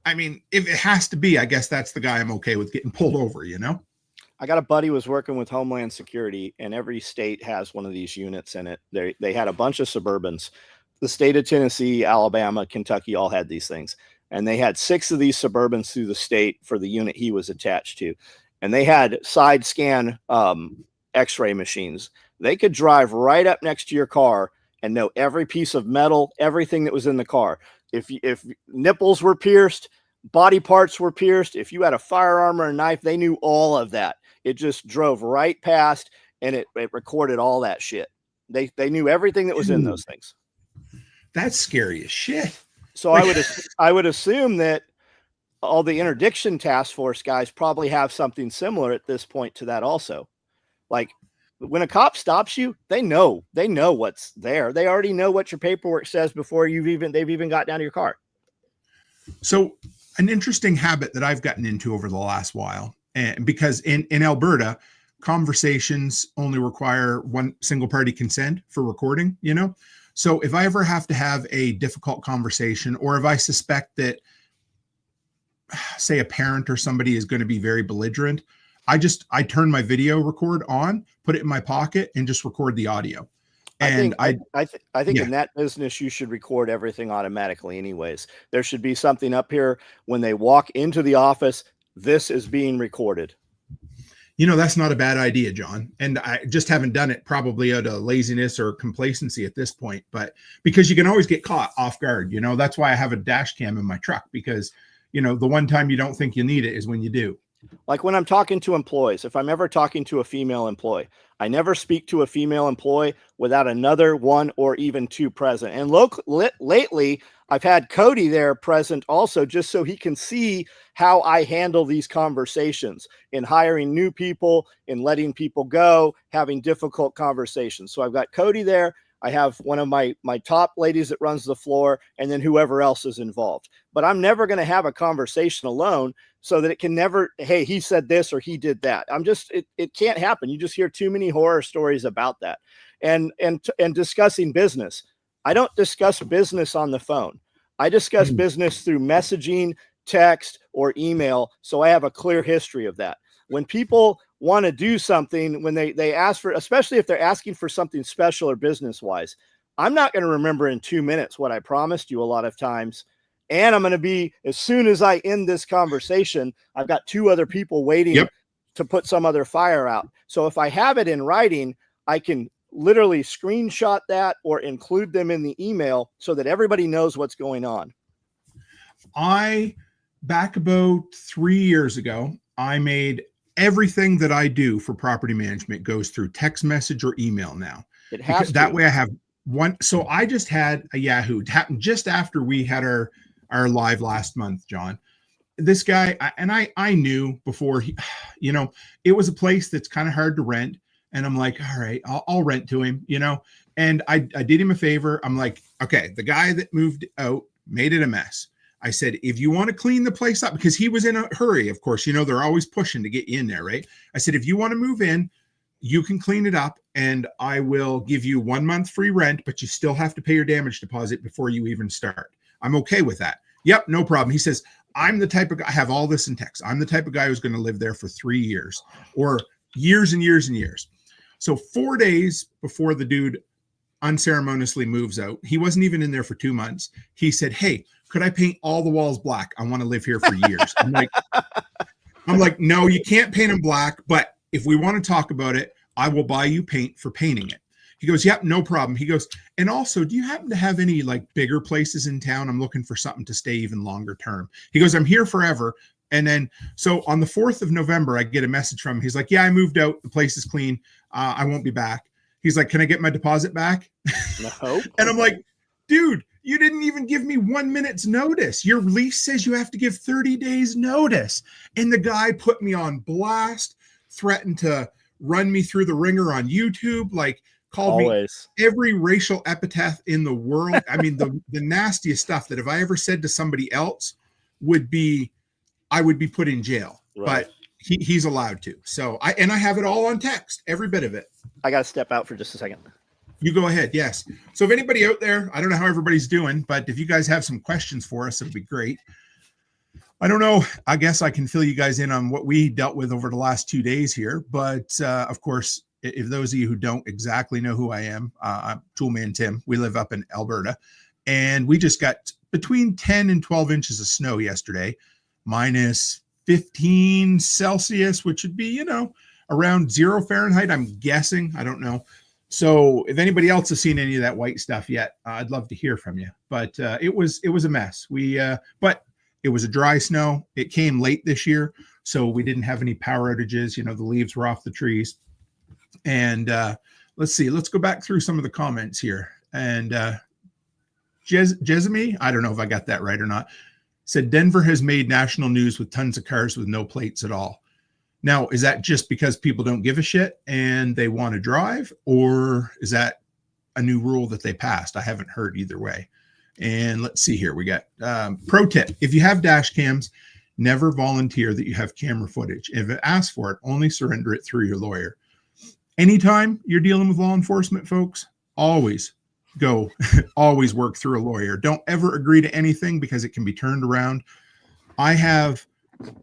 C: I mean, if it has to be, I guess that's the guy I'm okay with getting pulled over,
G: I got a buddy who was working with Homeland Security, and every state has one of these units in it. They had a bunch of Suburbans. The state of Tennessee, Alabama, Kentucky all had these things. And they had 6 of these Suburbans through the state for the unit he was attached to. And they had side scan x-ray machines. They could drive right up next to your car and know every piece of metal, everything that was in the car. If nipples were pierced, body parts were pierced, if you had a firearm or a knife, they knew all of that. It just drove right past and it recorded all that shit. They knew everything that was in those things.
C: That's scary as shit.
G: So I would assume that all the interdiction task force guys probably have something similar at this point to that also. Like when a cop stops you, they know what's there. They already know what your paperwork says before they've even got down to your car. So
C: an interesting habit that I've gotten into over the last while, and because in Alberta, conversations only require one single party consent for recording, So if I ever have to have a difficult conversation, or if I suspect that say a parent or somebody is going to be very belligerent, I turn my video record on, put it in my pocket, and just record the audio. And
G: I think in that business, you should record everything automatically anyways. There should be something up here when they walk into the office, this is being recorded.
C: That's not a bad idea, John. And I just haven't done it, probably out of laziness or complacency at this point, but because you can always get caught off guard, that's why I have a dash cam in my truck, because, the one time you don't think you need it is when you do.
G: Like when I'm talking to employees, if I'm ever talking to a female employee, I never speak to a female employee without another one or even two present. And lately, I've had Cody there present also, just so he can see how I handle these conversations in hiring new people, in letting people go, having difficult conversations. So I've got Cody there. I have one of my top ladies that runs the floor, and then whoever else is involved. But I'm never going to have a conversation alone, so that it can never, hey, he said this or he did that. It can't happen. You just hear too many horror stories about that. And discussing business. I don't discuss business on the phone. I discuss business through messaging, text, or email. So I have a clear history of that. When people want to do something, when they ask for, especially if they're asking for something special or business wise, I'm not going to remember in 2 minutes what I promised you a lot of times. And I'm going to be, as soon as I end this conversation, I've got two other people waiting to put some other fire out. So if I have it in writing, I can literally screenshot that or include them in the email so that everybody knows what's going on.
C: Back about 3 years ago, I made everything that I do for property management goes through text message or email now.
G: It has
C: that way I have one. So I just had a Yahoo. It happened just after we had our live last month, John. This guy, I knew before it was a place that's kind of hard to rent. And I'm like, all right, I'll rent to him, and I did him a favor. I'm like, okay, the guy that moved out made it a mess. I said, if you want to clean the place up, because he was in a hurry, of course, they're always pushing to get you in there, right? I said, if you want to move in, you can clean it up and I will give you 1 month free rent, but you still have to pay your damage deposit before you even start. I'm okay with that. Yep, no problem. He says, I'm the type of guy, I have all this in text. I'm the type of guy who's going to live there for 3 years or years and years and years. So 4 days before the dude unceremoniously moves out, he wasn't even in there for 2 months. He said, hey, could I paint all the walls black? I want to live here for years. I'm like, no, you can't paint them black, but if we want to talk about it, I will buy you paint for painting it. He goes, yep, no problem. He goes, and also, do you happen to have any bigger places in town? I'm looking for something to stay even longer term. He goes, I'm here forever. And then, so on the 4th of November, I get a message from him. He's like, yeah, I moved out. The place is clean. I won't be back. He's like, can I get my deposit back?
G: No.
C: And I'm like, dude, you didn't even give me 1 minute's notice. Your lease says you have to give 30 days notice. And the guy put me on blast, threatened to run me through the ringer on YouTube, called me every racial epithet in the world. I mean, the nastiest stuff that if I ever said to somebody else I would be put in jail, right. But he's allowed to. So I have it all on text, every bit of it.
G: I got to step out for just a second.
C: You go ahead. Yes. So if anybody out there, I don't know how everybody's doing, but if you guys have some questions for us, it'll be great. I don't know. I guess I can fill you guys in on what we dealt with over the last 2 days here. But of course, if those of you who don't exactly know who I am, I'm Toolman Tim. We live up in Alberta, and we just got between 10 and 12 inches of snow yesterday, minus 15 Celsius, which would be, around 0 Fahrenheit, I'm guessing. I don't know. So if anybody else has seen any of that white stuff yet, I'd love to hear from you. But it was a mess. But it was a dry snow. It came late this year, so we didn't have any power outages. The leaves were off the trees. And let's see. Let's go back through some of the comments here. And Jezemy, I don't know if I got that right or not, said Denver has made national news with tons of cars with no plates at all. Now, is that just because people don't give a shit and they want to drive, or is that a new rule that they passed? I haven't heard either way. And let's see here. We got pro tip. If you have dash cams, never volunteer that you have camera footage. If it asks for it, only surrender it through your lawyer. Anytime you're dealing with law enforcement, folks, always always work through a lawyer. Don't ever agree to anything because it can be turned around. I have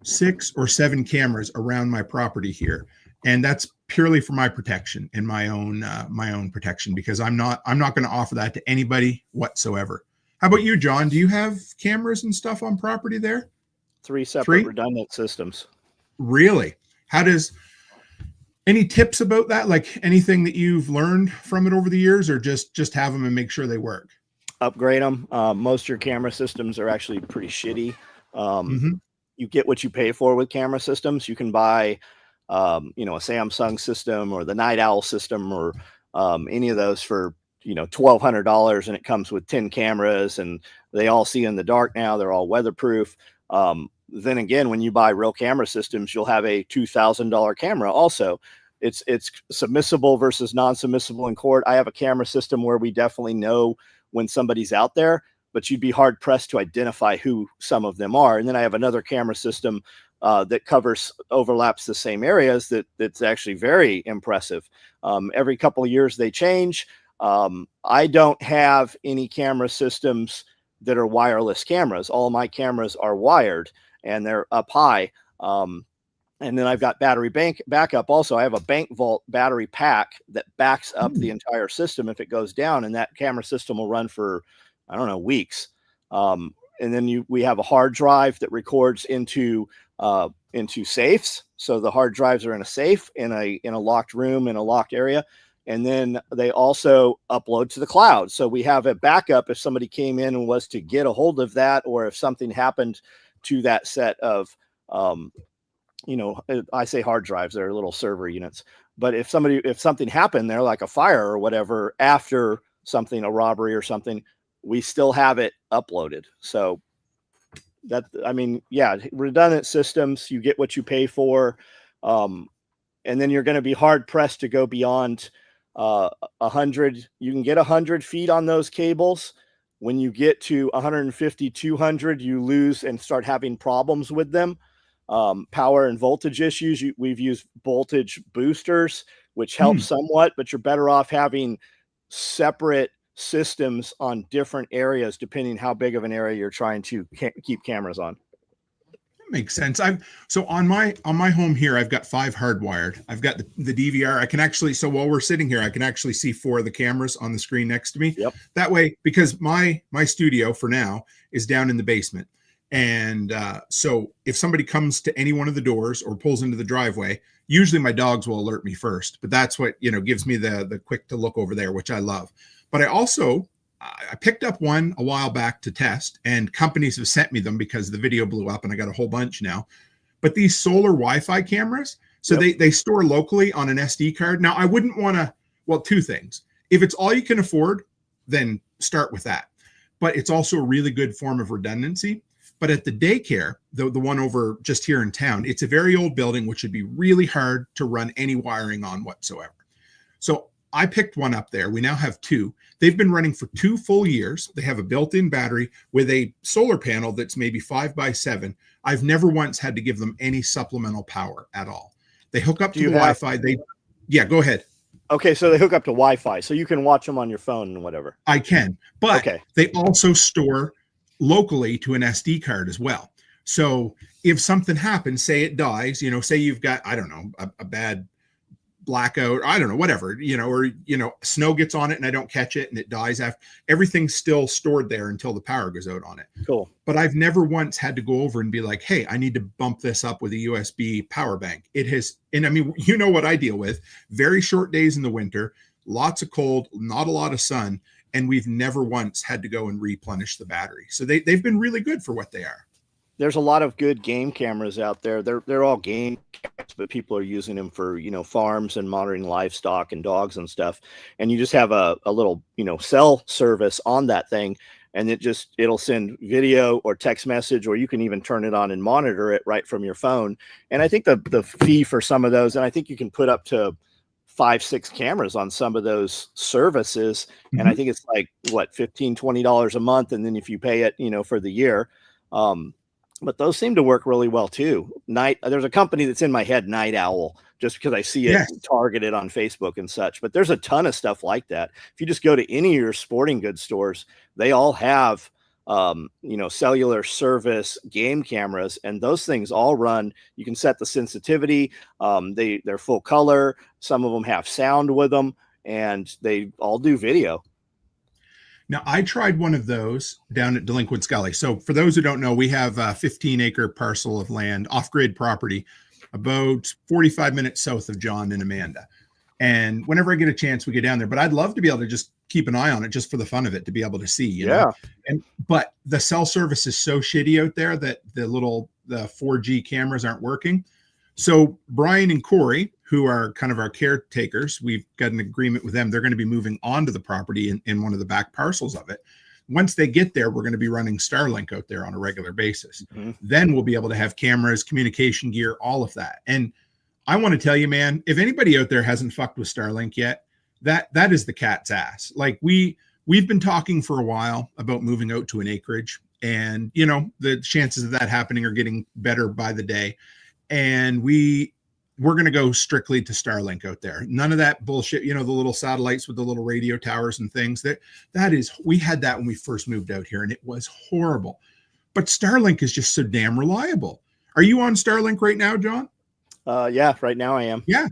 C: 6 or 7 cameras around my property here, and that's purely for my protection and my own protection, because I'm not going to offer that to anybody whatsoever. How about you, John? Do you have cameras and stuff on property there?
G: 3 separate redundant systems.
C: Really? Any tips about that? Like anything that you've learned from it over the years, or just have them and make sure they work?
G: Upgrade them. Most of your camera systems are actually pretty shitty. You get what you pay for with camera systems. You can buy, a Samsung system or the Night Owl system or any of those for, $1,200, and it comes with 10 cameras, and they all see in the dark now. They're all weatherproof. Then again, when you buy real camera systems, you'll have a $2,000 camera also. It's submissible versus non-submissible in court. I have a camera system where we definitely know when somebody's out there, but you'd be hard pressed to identify who some of them are. And then I have another camera system that overlaps the same areas that's actually very impressive. Every couple of years they change. I don't have any camera systems that are wireless cameras. All my cameras are wired and they're up high. And then I've got battery backup. Also, I have a bank vault battery pack that backs up the entire system if it goes down, and that camera system will run for, I don't know, weeks. And then we have a hard drive that records into safes. So the hard drives are in a safe in a locked room in a locked area. And then they also upload to the cloud. So we have a backup if somebody came in and was to get a hold of that, or if something happened to that set of, I say hard drives, they're little server units. But if something happened there, like a fire or whatever, after something, a robbery or something, we still have it uploaded. So redundant systems, you get what you pay for. And then you're going to be hard pressed to go beyond 100. You can get 100 feet on those cables. When you get to 150, 200, you lose and start having problems with them. Power and voltage issues. We've used voltage boosters, which helps somewhat, but you're better off having separate systems on different areas, depending how big of an area you're trying to keep cameras on.
C: Makes sense. So on my home here, I've got 5 hardwired. I've got the DVR. I can actually, so while we're sitting here, I can actually see 4 of the cameras on the screen next to me.
G: Yep.
C: That way, because my studio for now is down in the basement. And so if somebody comes to any one of the doors or pulls into the driveway, usually my dogs will alert me first, but that's what, gives me the quick to look over there, which I love. But I picked up one a while back to test, and companies have sent me them because the video blew up and I got a whole bunch now. But these solar Wi-Fi cameras, so they store locally on an SD card. Now, I wouldn't want to, 2 things. If it's all you can afford, then start with that. But it's also a really good form of redundancy. But at the daycare, the one over just here in town, it's a very old building, which would be really hard to run any wiring on whatsoever. So I picked one up there. We now have 2. They've been running for 2 full years. They have a built-in battery with a solar panel that's maybe 5x7. I've never once had to give them any supplemental power at all. They hook up to the Wi-Fi. Go ahead.
G: Okay, so they hook up to Wi-Fi, so you can watch them on your phone and whatever.
C: I can, but they also store locally to an SD card as well. So if something happens, say it dies, say you've got, I don't know, a bad blackout, I don't know, whatever, or, snow gets on it and I don't catch it and it dies after, everything's still stored there until the power goes out on it.
G: Cool.
C: But I've never once had to go over and be like, hey, I need to bump this up with a USB power bank. It has, and I mean, what I deal with, very short days in the winter, lots of cold, not a lot of sun, and we've never once had to go and replenish the battery. So they've been really good for what they are.
G: There's a lot of good game cameras out there. They're all game cameras, but people are using them for, farms and monitoring livestock and dogs and stuff. And you just have a little, cell service on that thing, and it'll send video or text message, or you can even turn it on and monitor it right from your phone. And I think the fee for some of those, and I think you can put up to 5-6 cameras on some of those services. And I think it's like $15-$20 a month. And then if you pay it, for the year, but those seem to work really well too. There's a company that's in my head, Night Owl, just because I see it targeted on Facebook and such. But there's a ton of stuff like that. If you just go to any of your sporting goods stores, they all have cellular service game cameras, and those things all run. You can set the sensitivity. They're full color. Some of them have sound with them, and they all do video.
C: Now, I tried one of those down at Delinquent's Gully. So for those who don't know, we have a 15-acre parcel of land, off-grid property, about 45 minutes south of John and Amanda. And whenever I get a chance, we get down there. But I'd love to be able to just keep an eye on it just for the fun of it, to be able to see, you know. But the cell service is so shitty out there that the 4G cameras aren't working. So Brian and Corey, who are kind of our caretakers, we've got an agreement with them. They're going to be moving onto the property in one of the back parcels of it. Once they get there, we're going to be running Starlink out there on a regular basis. Mm-hmm. Then we'll be able to have cameras, communication gear, all of that. And I want to tell you, man, if anybody out there hasn't fucked with Starlink yet, that is the cat's ass. Like we've been talking for a while about moving out to an acreage, and you know, the chances of that happening are getting better by the day. And we're going to go strictly to Starlink out there. None of that bullshit, you know, the little satellites with the little radio towers and things. We had that when we first moved out here, and it was horrible. But Starlink is just so damn reliable. Are you on Starlink right now, John?
G: Yeah, right now I am.
C: Yeah.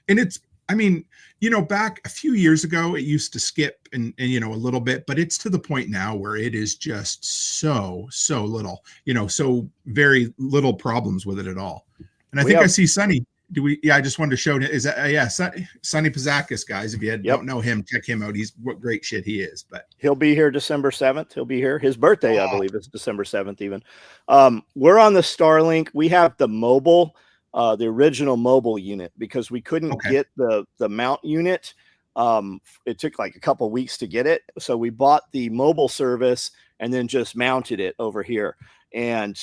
C: And back a few years ago, it used to skip and a little bit, but it's to the point now where it is just so little, so very little problems with it at all. And I see Sonny. I just wanted to show him. Is that, Sonny Pazakis, guys. If you don't know him, check him out. What great shit he is. But
G: he'll be here December 7th. He'll be here. His birthday, I believe, is December 7th even. We're on the Starlink. We have the mobile, the original mobile unit, because we couldn't get the mount unit. It took like a couple weeks to get it. So we bought the mobile service and then just mounted it over here. And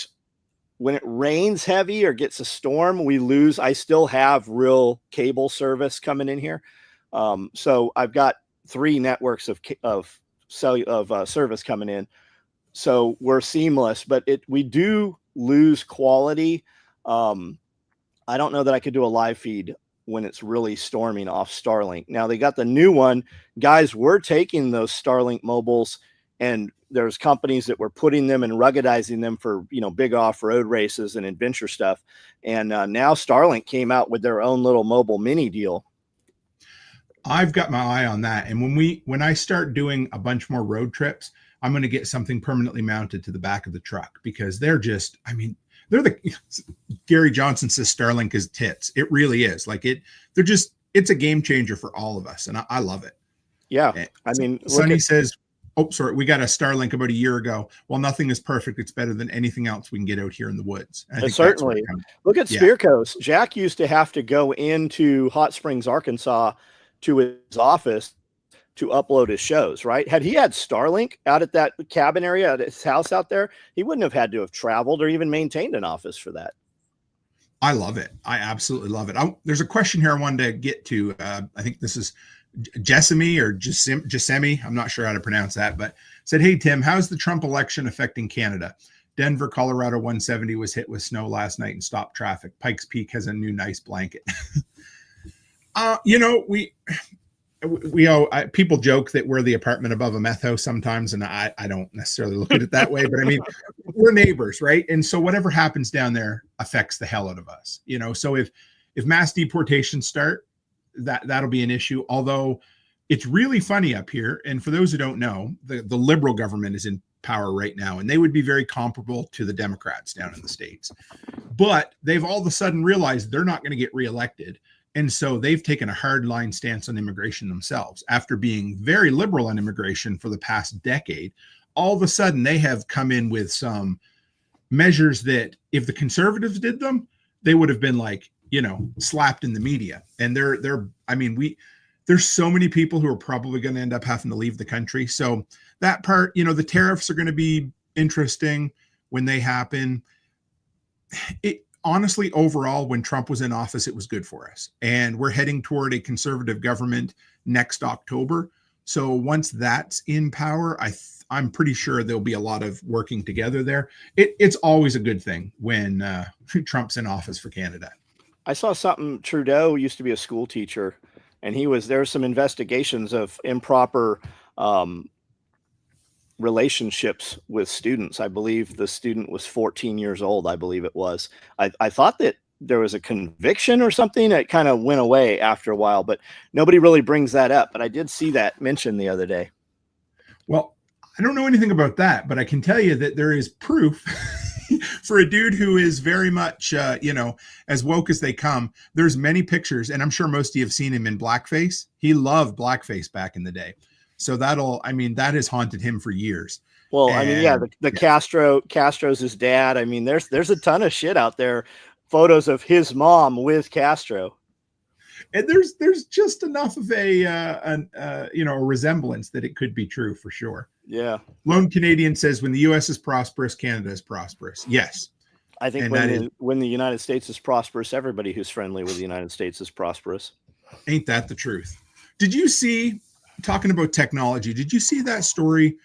G: when it rains heavy or gets a storm, we lose. I still have real cable service coming in here. So I've got 3 networks of service coming in. So we're seamless, but we do lose quality. I don't know that I could do a live feed when it's really storming off Starlink. Now they got the new one. Guys, we're taking those Starlink mobiles, and there's companies that were putting them and ruggedizing them for, big off-road races and adventure stuff. And now Starlink came out with their own little mobile mini deal.
C: I've got my eye on that. And when I start doing a bunch more road trips, I'm going to get something permanently mounted to the back of the truck, because they're just, Gary Johnson says Starlink is tits. It really is. Like it's a game changer for all of us. And I love it.
G: Yeah.
C: Sonny says, we got a Starlink about a year ago. Well, nothing is perfect. It's better than anything else we can get out here in the woods.
G: Certainly. Look at Spear Coast. Jack used to have to go into Hot Springs, Arkansas to his office to upload his shows, right? Had he had Starlink out at that cabin area at his house out there, he wouldn't have had to have traveled or even maintained an office for that.
C: I love it. I absolutely love it. There's a question here I wanted to get to. I think this is Jessamy or Jessamy. I'm not sure how to pronounce that, but said, "Hey, Tim, how's the Trump election affecting Canada? Denver, Colorado 170 was hit with snow last night and stopped traffic. Pikes Peak has a new nice blanket." People joke that we're the apartment above a meth house sometimes, and I don't necessarily look at it that way, but we're neighbors, right? And so whatever happens down there affects the hell out of us, So if mass deportations start, that'll be an issue. Although it's really funny up here, and for those who don't know, the liberal government is in power right now, and they would be very comparable to the Democrats down in the States, but they've all of a sudden realized they're not going to get reelected. And so they've taken a hardline stance on immigration themselves. After being very liberal on immigration for the past decade, all of a sudden they have come in with some measures that if the conservatives did them, they would have been slapped in the media. And there's so many people who are probably going to end up having to leave the country. So that part, the tariffs are going to be interesting when they happen. Honestly, overall, when Trump was in office, it was good for us. And we're heading toward a conservative government next October. So once that's in power, I'm pretty sure there'll be a lot of working together there. It's always a good thing when Trump's in office for Canada.
G: I saw something. Trudeau used to be a school teacher, and there's some investigations of improper relationships with students. I believe the student was 14 years old. I believe it was. I thought that there was a conviction or something that kind of went away after a while, but nobody really brings that up. But I did see that mentioned the other day.
C: Well, I don't know anything about that, but I can tell you that there is proof for a dude who is very much, as woke as they come. There's many pictures, and I'm sure most of you have seen him in blackface. He loved blackface back in the day. So that has haunted him for years.
G: Well, Castro's his dad. I mean, there's a ton of shit out there. Photos of his mom with Castro.
C: And there's just enough of a resemblance that it could be true for sure.
G: Yeah.
C: Lone Canadian says, when the U.S. is prosperous, Canada is prosperous. Yes.
G: I think when the United States is prosperous, everybody who's friendly with the United States is prosperous.
C: Ain't that the truth? Did you see, talking about technology, did you see that story?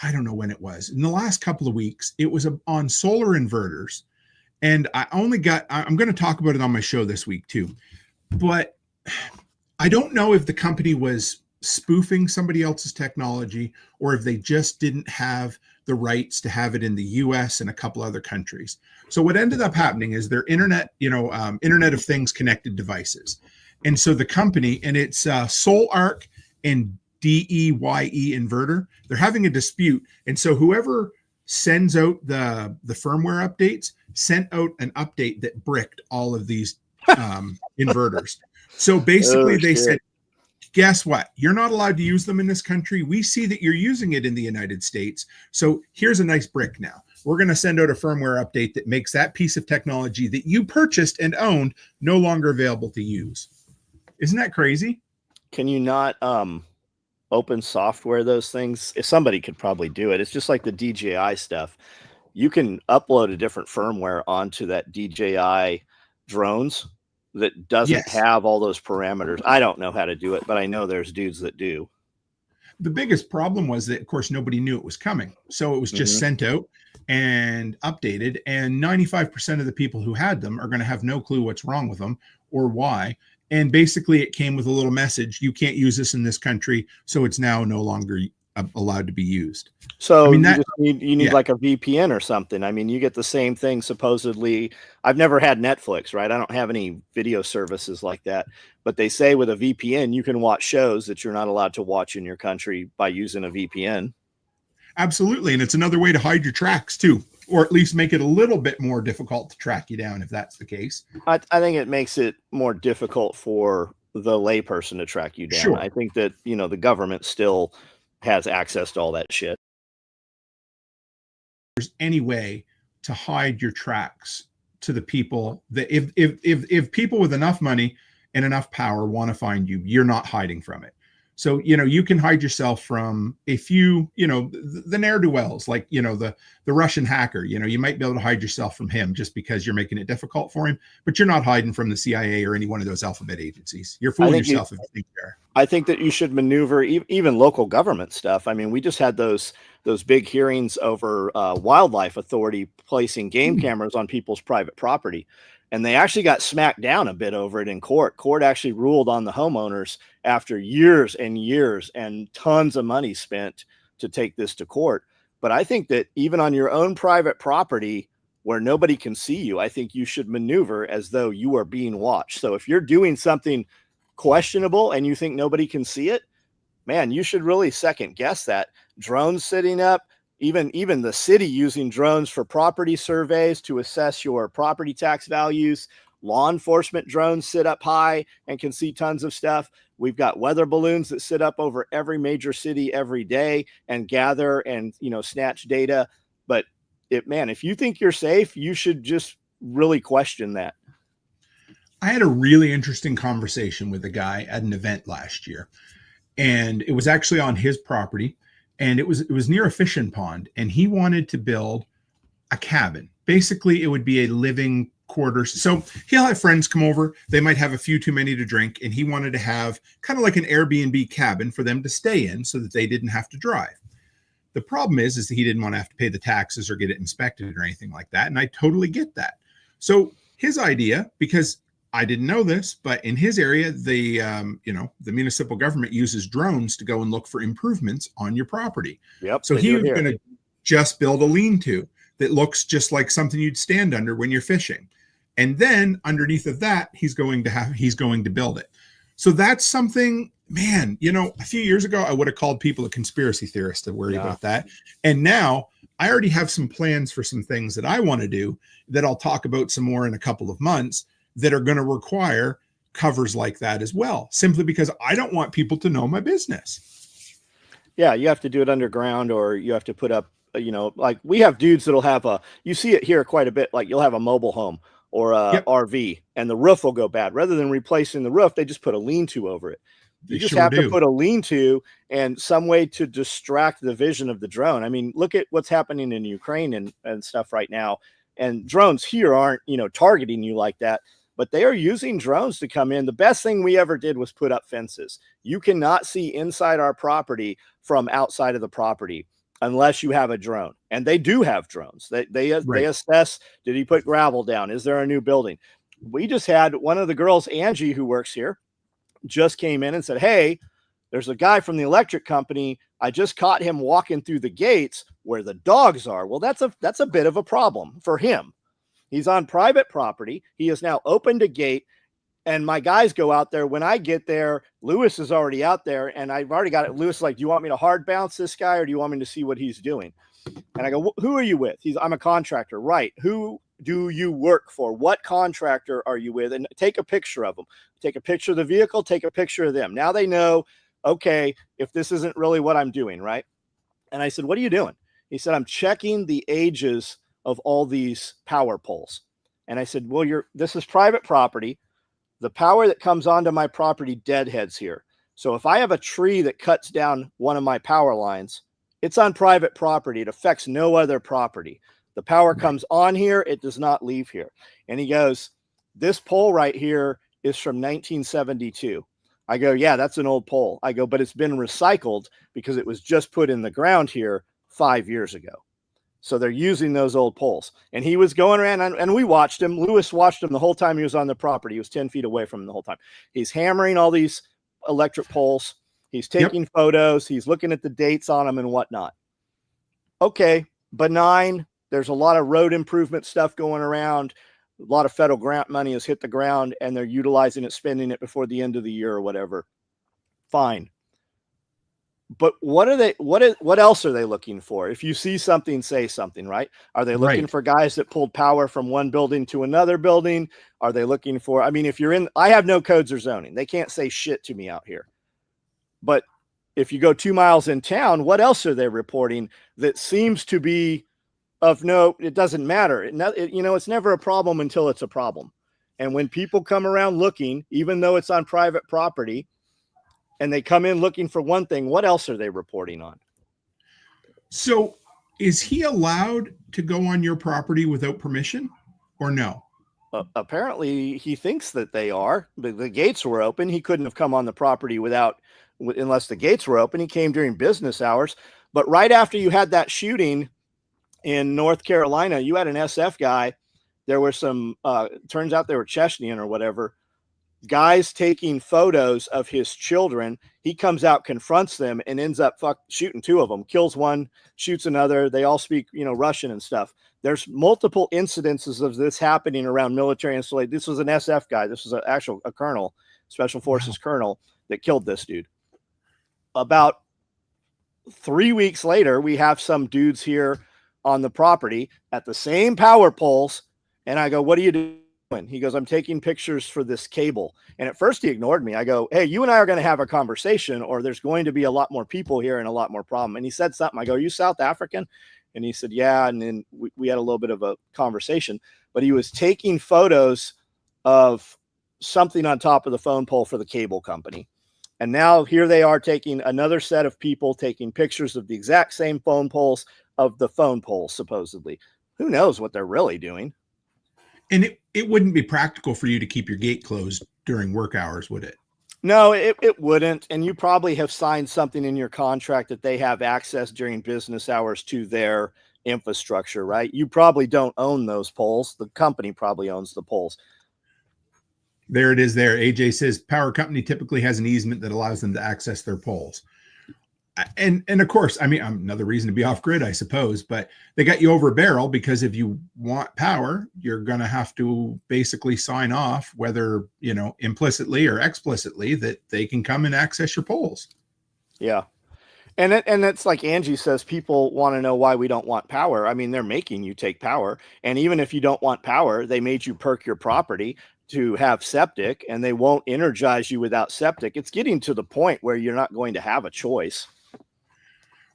C: I don't know when it was. In the last couple of weeks, it was on solar inverters. And I'm going to talk about it on my show this week too. But I don't know if the company was spoofing somebody else's technology or if they just didn't have the rights to have it in the US and a couple other countries. So what ended up happening is their Internet of Things connected devices. And so the company, and it's SolarArc and DEYE inverter, they're having a dispute. And so whoever sends out the firmware updates sent out an update that bricked all of these inverters. So basically they said, guess what? You're not allowed to use them in this country. We see that you're using it in the United States. So here's a nice brick now. We're going to send out a firmware update that makes that piece of technology that you purchased and owned no longer available to use. Isn't that crazy?
G: Can you not open software those things? If somebody could probably do it. It's just like the DJI stuff. You can upload a different firmware onto that DJI drones that doesn't have all those parameters. I don't know how to do it, but I know there's dudes that do.
C: The biggest problem was that, of course, nobody knew it was coming. So it was just sent out and updated. And 95% of the people who had them are going to have no clue what's wrong with them or why. And basically it came with a little message. You can't use this in this country. So it's now no longer allowed to be used.
G: So you need like a VPN or something. I mean, you get the same thing supposedly. I've never had Netflix, right? I don't have any video services like that, but they say with a VPN, you can watch shows that you're not allowed to watch in your country by using a VPN.
C: Absolutely. And it's another way to hide your tracks too, or at least make it a little bit more difficult to track you down if that's the case.
G: I think it makes it more difficult for the layperson to track you down. Sure. I think that, the government still has access to all that shit.
C: There's any way to hide your tracks to the people that if people with enough money and enough power want to find you, you're not hiding from it. So, you can hide yourself from a few, the ne'er-do-wells, like, the Russian hacker, you might be able to hide yourself from him just because you're making it difficult for him, but you're not hiding from the CIA or any one of those alphabet agencies. You're fooling yourself if you think you are.
G: I think that you should maneuver even local government stuff. I mean, we just had those big hearings over Wildlife Authority placing game cameras on people's private property. And they actually got smacked down a bit over it in court. Court actually ruled on the homeowners after years and years and tons of money spent to take this to court. But I think that even on your own private property where nobody can see you, I think you should maneuver as though you are being watched. So if you're doing something questionable and you think nobody can see it, man, you should really second guess that. Drones sitting up, even the city using drones for property surveys to assess your property tax values. Law enforcement drones sit up high and can see tons of stuff. We've got weather balloons that sit up over every major city every day and gather and, snatch data. But if you think you're safe, you should just really question that.
C: I had a really interesting conversation with a guy at an event last year, and it was actually on his property. And it was near a fishing pond, and he wanted to build a cabin. Basically, it would be a living quarters. So he'll have friends come over. They might have a few too many to drink, and he wanted to have kind of like an Airbnb cabin for them to stay in so that they didn't have to drive. The problem is that he didn't want to have to pay the taxes or get it inspected or anything like that. And I totally get that. So his idea, because I didn't know this, but in his area, the municipal government uses drones to go and look for improvements on your property.
G: Yep.
C: So he was going to just build a lean-to that looks just like something you'd stand under when you're fishing. And then underneath of that, he's going to build it. So that's something, man, a few years ago, I would have called people a conspiracy theorist to worry about that. And now I already have some plans for some things that I want to do that I'll talk about some more in a couple of months that are going to require covers like that as well, simply because I don't want people to know my business.
G: Yeah, you have to do it underground, or you have to put up, like we have dudes that'll have you see it here quite a bit, like you'll have a mobile home or a RV and the roof will go bad. Rather than replacing the roof, they just put a lean-to over it. You just have to put a lean-to and some way to distract the vision of the drone. I mean, look at what's happening in Ukraine and stuff right now. And drones here aren't, targeting you like that, but they are using drones to come in. The best thing we ever did was put up fences. You cannot see inside our property from outside of the property unless you have a drone. And they do have drones. They assess, did he put gravel down? Is there a new building? We just had one of the girls, Angie, who works here, just came in and said, hey, there's a guy from the electric company. I just caught him walking through the gates where the dogs are. Well, that's a bit of a problem for him. He's on private property. He has now opened a gate, and my guys go out there. When I get there, Lewis is already out there, and I've already got it. Lewis is like, do you want me to hard bounce this guy, or do you want me to see what he's doing? And I go, who are you with? I'm a contractor. Right. Who do you work for? What contractor are you with? And take a picture of them. Take a picture of the vehicle. Take a picture of them. Now they know, okay, if this isn't really what I'm doing, right? And I said, what are you doing? He said, I'm checking the ages of all these power poles. And I said, well, this is private property. The power that comes onto my property deadheads here. So if I have a tree that cuts down one of my power lines, it's on private property. It affects no other property. The power comes on here. It does not leave here. And he goes, this pole right here is from 1972. I go, yeah, that's an old pole. I go, but it's been recycled because it was just put in the ground here 5 years ago. So they're using those old poles. And he was going around, and we watched him. Lewis watched him the whole time he was on the property. He was 10 feet away from him the whole time. He's hammering all these electric poles. He's taking photos. He's looking at the dates on them and whatnot. Okay, benign. There's a lot of road improvement stuff going around. A lot of federal grant money has hit the ground, and they're utilizing it, spending it before the end of the year or whatever. Fine. But what else are they looking for? If you see something, say something, right? Are they looking for guys that pulled power from one building to another building? Are they looking for, I mean, I have no codes or zoning. They can't say shit to me out here. But if you go 2 miles in town, what else are they reporting that seems to be of no, it doesn't matter. It's never a problem until it's a problem. And when people come around looking, even though it's on private property, and they come in looking for one thing, what else are they reporting on?
C: So is he allowed to go on your property without permission or no?
G: Apparently he thinks that they are, but the gates were open. He couldn't have come on the property unless the gates were open. He came during business hours. But right after you had that shooting in North Carolina, you had an SF guy. There were some, turns out they were Chechnyan or whatever, guys taking photos of his children. He comes out, confronts them, and ends up shooting 2 of them, kills one, shoots another. They all speak, Russian and stuff. There's multiple incidences of this happening around military installations. This was an SF guy. This was a colonel, special forces colonel, that killed this dude. About 3 weeks later, we have some dudes here on the property at the same power poles. And I go, what are you doing? He goes, I'm taking pictures for this cable. And at first he ignored me. I go, hey, you and I are going to have a conversation, or there's going to be a lot more people here and a lot more problem. And he said something. I go, are you South African? And he said, yeah. And then we had a little bit of a conversation, but he was taking photos of something on top of the phone pole for the cable company. And now here they are taking another set of people taking pictures of the exact same phone poles of the phone poles, supposedly. Who knows what they're really doing?
C: And it wouldn't be practical for you to keep your gate closed during work hours, would it?
G: No, it wouldn't. And you probably have signed something in your contract that they have access during business hours to their infrastructure, right? You probably don't own those poles. The company probably owns the poles.
C: There it is there. AJ says power company typically has an easement that allows them to access their poles. And of course, I mean, another reason to be off grid, I suppose, but they got you over a barrel because if you want power, you're going to have to basically sign off, whether, implicitly or explicitly, that they can come and access your poles.
G: Yeah. And it's like Angie says, people want to know why we don't want power. I mean, they're making you take power. And even if you don't want power, they made you perk your property to have septic, and they won't energize you without septic. It's getting to the point where you're not going to have a choice.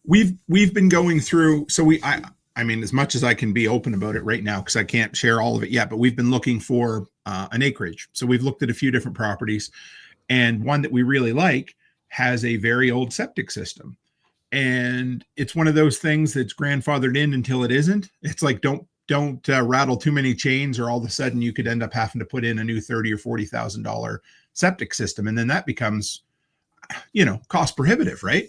C: We've been going through, so I mean, as much as I can be open about it right now, because I can't share all of it yet, but we've been looking for an acreage. So we've looked at a few different properties, and one that we really like has a very old septic system. And it's one of those things that's grandfathered in until it isn't. It's like, don't rattle too many chains, or all of a sudden you could end up having to put in a new $30,000 or $40,000 septic system. And then that becomes, cost prohibitive, right?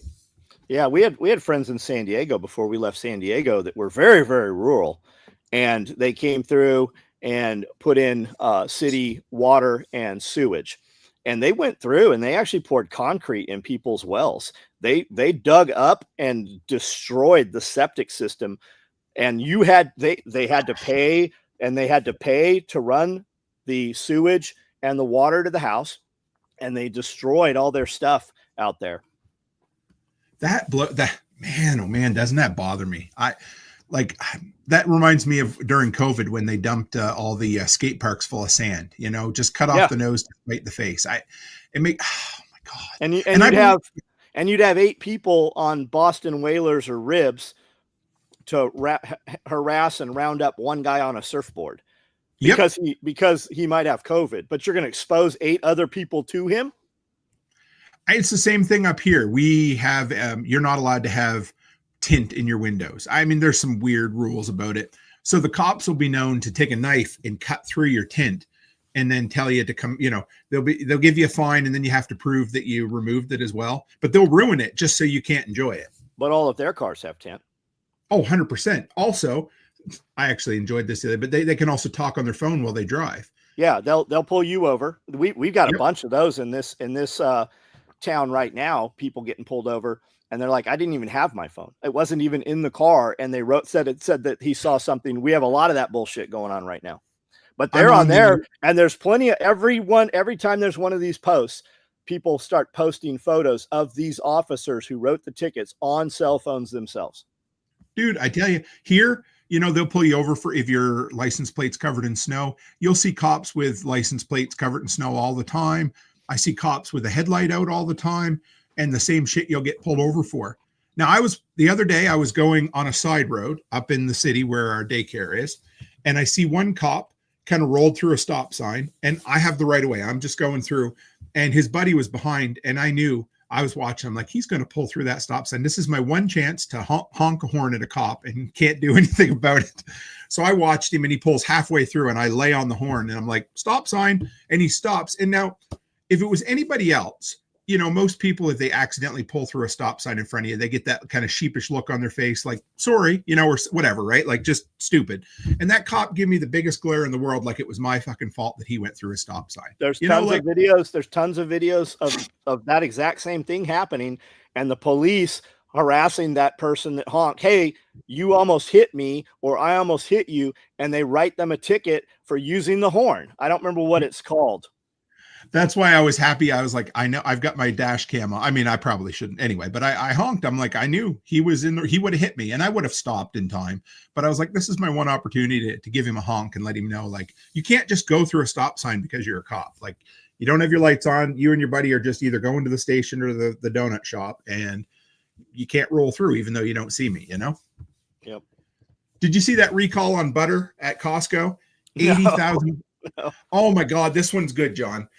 G: Yeah, we had friends in San Diego before we left San Diego that were very, very rural, and they came through and put in city water and sewage, and they went through and they actually poured concrete in people's wells. They dug up and destroyed the septic system, and they had to pay, and they had to pay to run the sewage and the water to the house, and they destroyed all their stuff out there.
C: That man, oh man, doesn't that bother me? That reminds me of during COVID when they dumped all the skate parks full of sand, just cut off the nose to spite the face. Oh my God.
G: And you'd have 8 people on Boston Whalers or Ribs to harass and round up one guy on a surfboard because he might have COVID, but you're going to expose 8 other people to him.
C: It's the same thing up here. We have, you're not allowed to have tint in your windows. I mean, there's some weird rules about it. So the cops will be known to take a knife and cut through your tint and then tell you to come, they'll give you a fine, and then you have to prove that you removed it as well, but they'll ruin it just so you can't enjoy it.
G: But all of their cars have tint.
C: Oh, 100%. Also, I actually enjoyed this today, but they can also talk on their phone while they drive.
G: Yeah. They'll pull you over. We've got a bunch of those in this town right now, people getting pulled over, and they're like, I didn't even have my phone. It wasn't even in the car. And they said that he saw something. We have a lot of that bullshit going on right now, but they're on there, and there's plenty of every time there's one of these posts, people start posting photos of these officers who wrote the tickets on cell phones themselves.
C: Dude, I tell you, here, they'll pull you over for if your license plate's covered in snow. You'll see cops with license plates covered in snow all the time. I see cops with a headlight out all the time, and the same shit you'll get pulled over for. Now, the other day, I was going on a side road up in the city where our daycare is, and I see one cop kind of rolled through a stop sign, and I have the right of way. I'm just going through, and his buddy was behind, and I knew, I was watching. I'm like, he's going to pull through that stop sign. This is my one chance to honk a horn at a cop, and can't do anything about it. So I watched him, and he pulls halfway through, and I lay on the horn, and I'm like, stop sign, and he stops. And now, if it was anybody else, most people, if they accidentally pull through a stop sign in front of you, they get that kind of sheepish look on their face, like, sorry, or whatever, right? Like, just stupid. And that cop gave me the biggest glare in the world, like it was my fucking fault that he went through a stop sign.
G: There's tons of videos. There's tons of videos of that exact same thing happening, and the police harassing that person that honked. Hey, you almost hit me, or I almost hit you. And they write them a ticket for using the horn. I don't remember what it's called.
C: That's why I was happy. I was like, I know I've got my dash cam on. I mean, I probably shouldn't anyway, but I honked. I'm like, I knew he was in there. He would have hit me, and I would have stopped in time. But I was like, this is my one opportunity to give him a honk and let him know, like, you can't just go through a stop sign because you're a cop. Like, you don't have your lights on. You and your buddy are just either going to the station or the donut shop, and you can't roll through even though you don't see me,
G: Yep.
C: Did you see that recall on butter at Costco? 80,000. No. Oh my God, this one's good, John.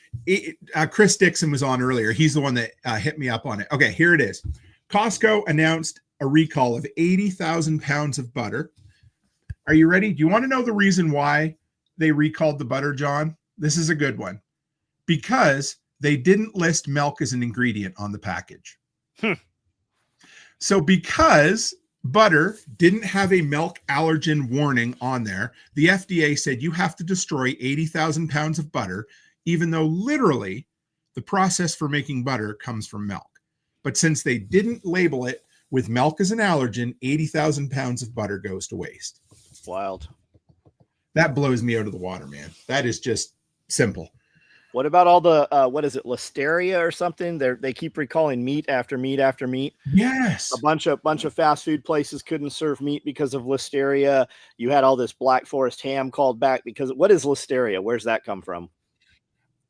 C: Chris Dixon was on earlier. He's the one that hit me up on it. Okay, here it is. Costco announced a recall of 80,000 pounds of butter. Are you ready? Do you want to know the reason why they recalled the butter, John? This is a good one. Because they didn't list milk as an ingredient on the package. So because butter didn't have a milk allergen warning on there, the FDA said you have to destroy 80,000 pounds of butter. even though literally the process for making butter comes from milk. But since they didn't label it with milk as an allergen, 80,000 pounds of butter goes to waste.
G: Wild.
C: That blows me out of the water, man. That is just simple.
G: What about all the what is it, listeria or something? They keep recalling meat after meat after meat.
C: Yes.
G: A bunch of fast food places couldn't serve meat because of listeria. You had all this Black Forest ham called back because what is listeria? Where's that come from?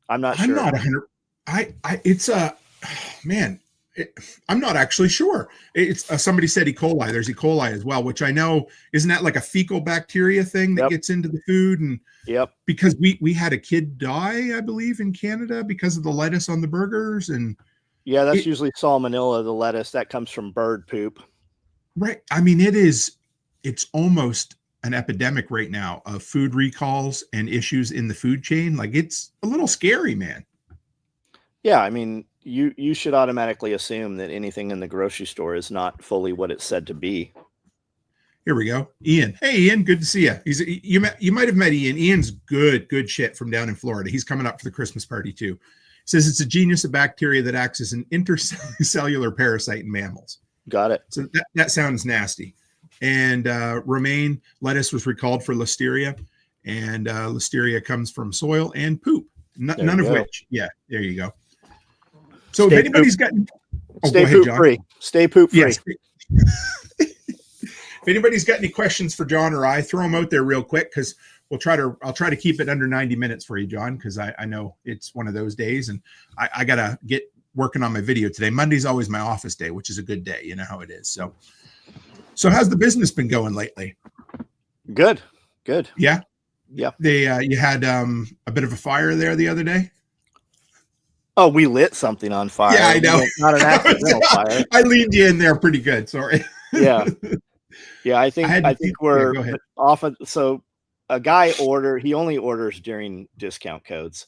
G: I'm not sure.
C: I'm not 100. It's a man. I'm not actually sure. It's somebody said E. coli. There's E. coli as well, which I know isn't that like a fecal bacteria thing that gets into the food, and because we had a kid die, I believe, in Canada because of the lettuce on the burgers, and
G: that's usually salmonella, the lettuce that comes from bird poop.
C: Right. I mean, it's almost an epidemic right now of food recalls and issues in the food chain. Like, it's a little scary, man.
G: Yeah, I mean, you should automatically assume that anything in the grocery store is not fully what it's said to be.
C: Here we go. Ian. Hey, Ian, good to see you. You might have met Ian. Ian's good shit from down in Florida. He's coming up for the Christmas party too. Says it's a genus of bacteria that acts as an intercellular parasite in mammals.
G: Got it.
C: So that sounds nasty. And romaine lettuce was recalled for listeria, and listeria comes from soil and poop. None of which. Yeah, there you go. So if anybody's got,
G: stay poop free. Stay poop free.
C: Yes. If anybody's got any questions for John or I, throw them out there real quick, because I'll try to keep it under 90 minutes for you, John, because I know it's one of those days, and I gotta get working on my video today. Monday's always my office day, which is a good day. You know how it is. So how's the business been going lately?
G: Good.
C: Yeah.
G: Yeah.
C: You had a bit of a fire there the other day.
G: Oh, we lit something on fire.
C: Yeah, I know.
G: Not an accidental fire.
C: I leaned you in there pretty good. Sorry.
G: Yeah. I think we're off of, so a guy he only orders during discount codes,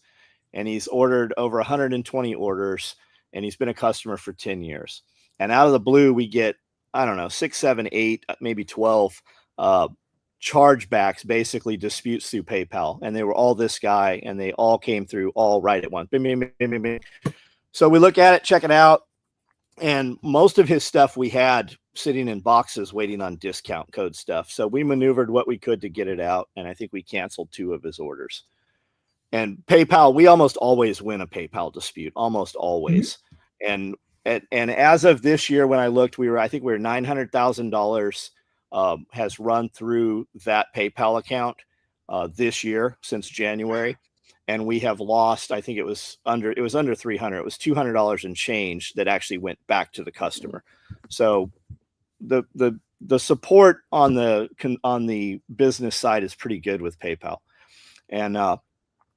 G: and he's ordered over 120 orders, and he's been a customer for 10 years. And out of the blue, we get, I don't know, 6, 7, 8, maybe 12 chargebacks, basically disputes through PayPal, and they were all this guy, and they all came through all right at once. So we look at it, check it out, and most of his stuff we had sitting in boxes waiting on discount code stuff. So we maneuvered what we could to get it out, and I think we canceled 2 of his orders. And PayPal, we almost always win a PayPal dispute, almost always. Mm-hmm. And as of this year, when I looked, I think we were $900,000 has run through that PayPal account this year since January, and we have lost, I think it was under $300. It was $200 and change that actually went back to the customer. So the support on the business side is pretty good with PayPal, and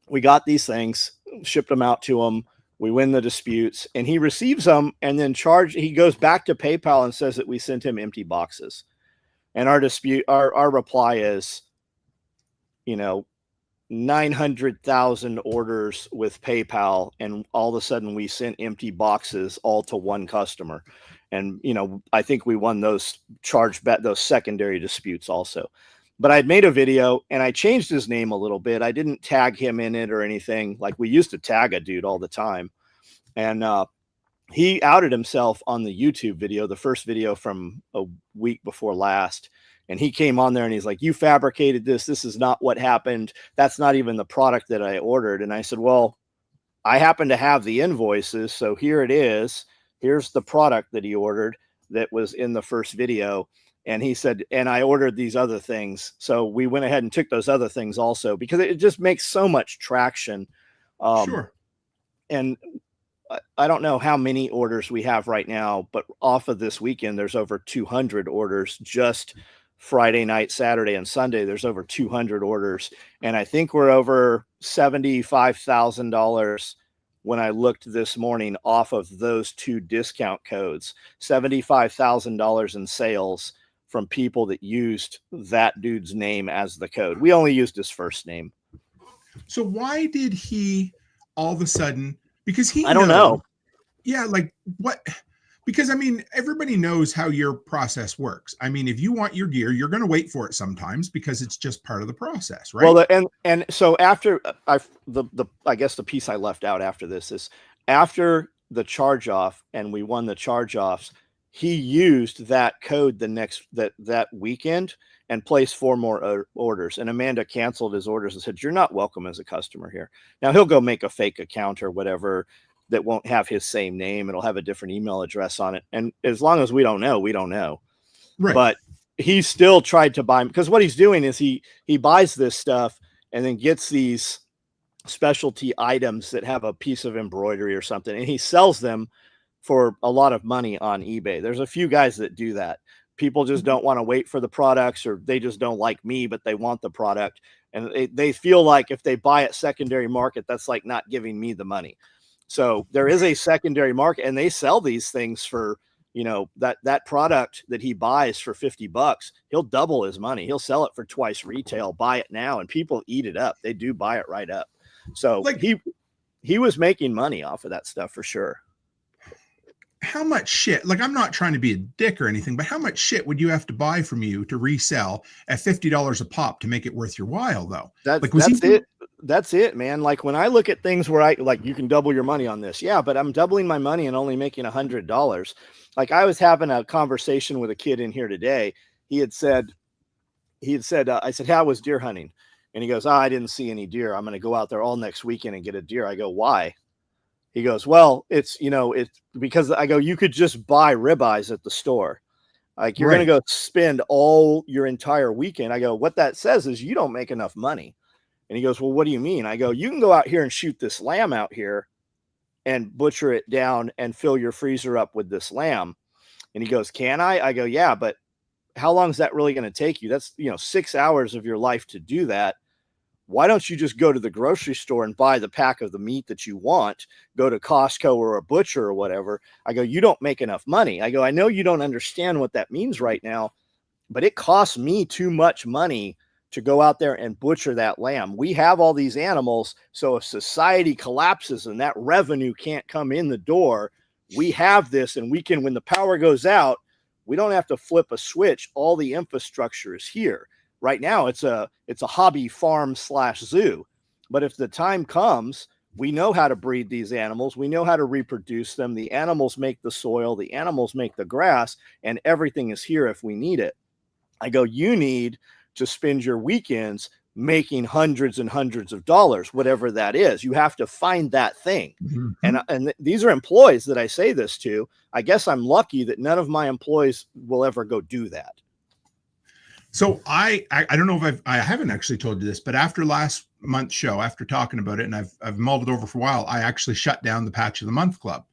G: we got these things, shipped them out to him. We win the disputes, and he receives them, and then he goes back to PayPal and says that we sent him empty boxes. And our reply is, 900,000 orders with PayPal, and all of a sudden we sent empty boxes all to one customer. And, I think we won those those secondary disputes also. But I'd made a video, and I changed his name a little bit. I didn't tag him in it or anything. Like, we used to tag a dude all the time. And he outed himself on the YouTube video, the first video from a week before last. And he came on there and he's like, "You fabricated this. This is not what happened. That's not even the product that I ordered." And I said, "Well, I happen to have the invoices. So here it is. Here's the product that he ordered that was in the first video." And he said, "And I ordered these other things." So we went ahead and took those other things also, because it just makes so much traction.
C: Sure.
G: And I don't know how many orders we have right now, but off of this weekend, there's over 200 orders. Just Friday night, Saturday, and Sunday, there's over 200 orders. And I think we're over $75,000 when I looked this morning off of those 2 discount codes, $75,000 in sales from people that used that dude's name as the code. We only used his first name.
C: So why did he all of a sudden, because
G: I don't know.
C: Yeah. Like what? Because I mean, everybody knows how your process works. I mean, if you want your gear, you're going to wait for it sometimes because it's just part of the process, right?
G: Well, and so after I guess the piece I left out after this is after the charge off and we won the charge offs, he used that code that weekend and placed 4 more orders. And Amanda canceled his orders and said, "You're not welcome as a customer here." Now he'll go make a fake account or whatever that won't have his same name. It'll have a different email address on it. And as long as we don't know, we don't know.
C: Right.
G: But he still tried to buy, because what he's doing is he buys this stuff and then gets these specialty items that have a piece of embroidery or something, and he sells them for a lot of money on eBay. There's a few guys that do that. People just don't want to wait for the products, or they just don't like me, but they want the product. And they feel like if they buy at secondary market, that's like not giving me the money. So there is a secondary market, and they sell these things for, that product that he buys for $50, he'll double his money. He'll sell it for twice retail, buy it now, and people eat it up. They do buy it right up. So he was making money off of that stuff for sure.
C: How much shit, like, I'm not trying to be a dick or anything, but how much shit would you have to buy from you to resell at $50 a pop to make it worth your while, though?
G: That's it, man. Like, when I look at things where you can double your money on this. Yeah, but I'm doubling my money and only making $100. Like, I was having a conversation with a kid in here today. He had said, I said, "How was deer hunting?" And he goes, "I didn't see any deer. I'm going to go out there all next weekend and get a deer." I go, "Why?" He goes, "Well, it's because," I go, "you could just buy ribeyes at the store. Like, you're going to go spend all your entire weekend." I go, "What that says is you don't make enough money." And he goes, "Well, what do you mean?" I go, "You can go out here and shoot this lamb out here and butcher it down and fill your freezer up with this lamb." And he goes, "Can I?" I go, "Yeah, but how long is that really going to take you? That's, 6 hours of your life to do that. Why don't you just go to the grocery store and buy the pack of the meat that you want, go to Costco or a butcher or whatever?" I go, "You don't make enough money." I go, "I know you don't understand what that means right now, but it costs me too much money to go out there and butcher that lamb. We have all these animals, so if society collapses and that revenue can't come in the door, we have this, and we can, when the power goes out, we don't have to flip a switch. All the infrastructure is here. Right now, it's a hobby farm / zoo. But if the time comes, we know how to breed these animals. We know how to reproduce them. The animals make the soil. The animals make the grass, and everything is here if we need it." I go, "You need to spend your weekends making hundreds and hundreds of dollars, whatever that is. You have to find that thing." Mm-hmm. And these are employees that I say this to. I guess I'm lucky that none of my employees will ever go do that.
C: So I don't know if I haven't actually told you this, but after last month's show, after talking about it, and I've mulled it over for a while, I actually shut down the Patch of the Month Club.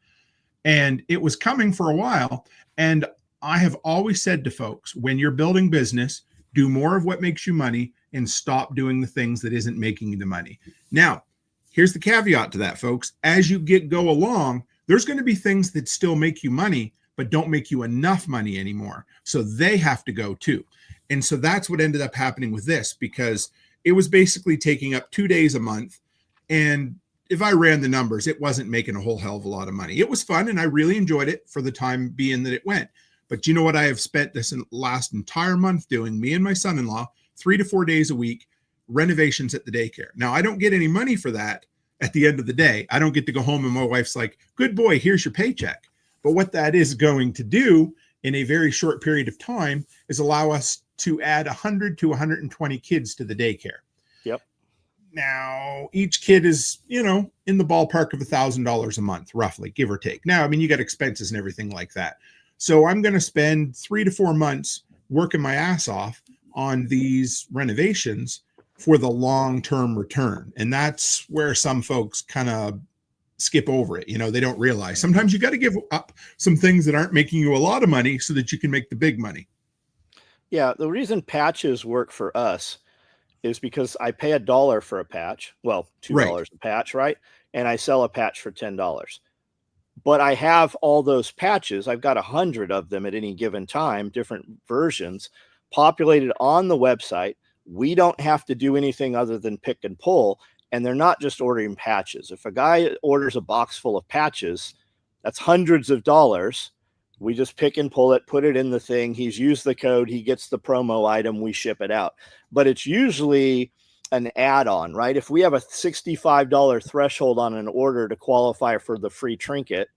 C: And it was coming for a while. And I have always said to folks, when you're building business, do more of what makes you money and stop doing the things that isn't making you the money. Now, here's the caveat to that, folks. As you go along, there's going to be things that still make you money, but don't make you enough money anymore. So they have to go too. And so that's what ended up happening with this, because it was basically taking up 2 days a month. And if I ran the numbers, it wasn't making a whole hell of a lot of money. It was fun, and I really enjoyed it for the time being that it went. But you know what I have spent this last entire month doing? Me and my son-in-law, 3 to 4 days a week, renovations at the daycare. Now, I don't get any money for that at the end of the day. I don't get to go home and my wife's like, "Good boy, here's your paycheck." But what that is going to do in a very short period of time is allow us to add 100 to 120 kids to the daycare.
G: Yep.
C: Now, each kid is, in the ballpark of $1,000 a month, roughly, give or take. Now, I mean, you got expenses and everything like that. So I'm going to spend 3 to 4 months working my ass off on these renovations for the long-term return. And that's where some folks kind of skip over it. They don't realize sometimes you got to give up some things that aren't making you a lot of money so that you can make the big money.
G: Yeah. The reason patches work for us is because I pay $1 for a patch. Well, $2 a patch, right? And I sell a patch for $10. But I have all those patches. I've got 100 of them at any given time, different versions populated on the website. We don't have to do anything other than pick and pull. And they're not just ordering patches. If a guy orders a box full of patches, that's hundreds of dollars. We just pick and pull it, put it in the thing. He's used the code. He gets the promo item. We ship it out. But it's usually an add-on, right? If we have a $65 threshold on an order to qualify for the free trinket,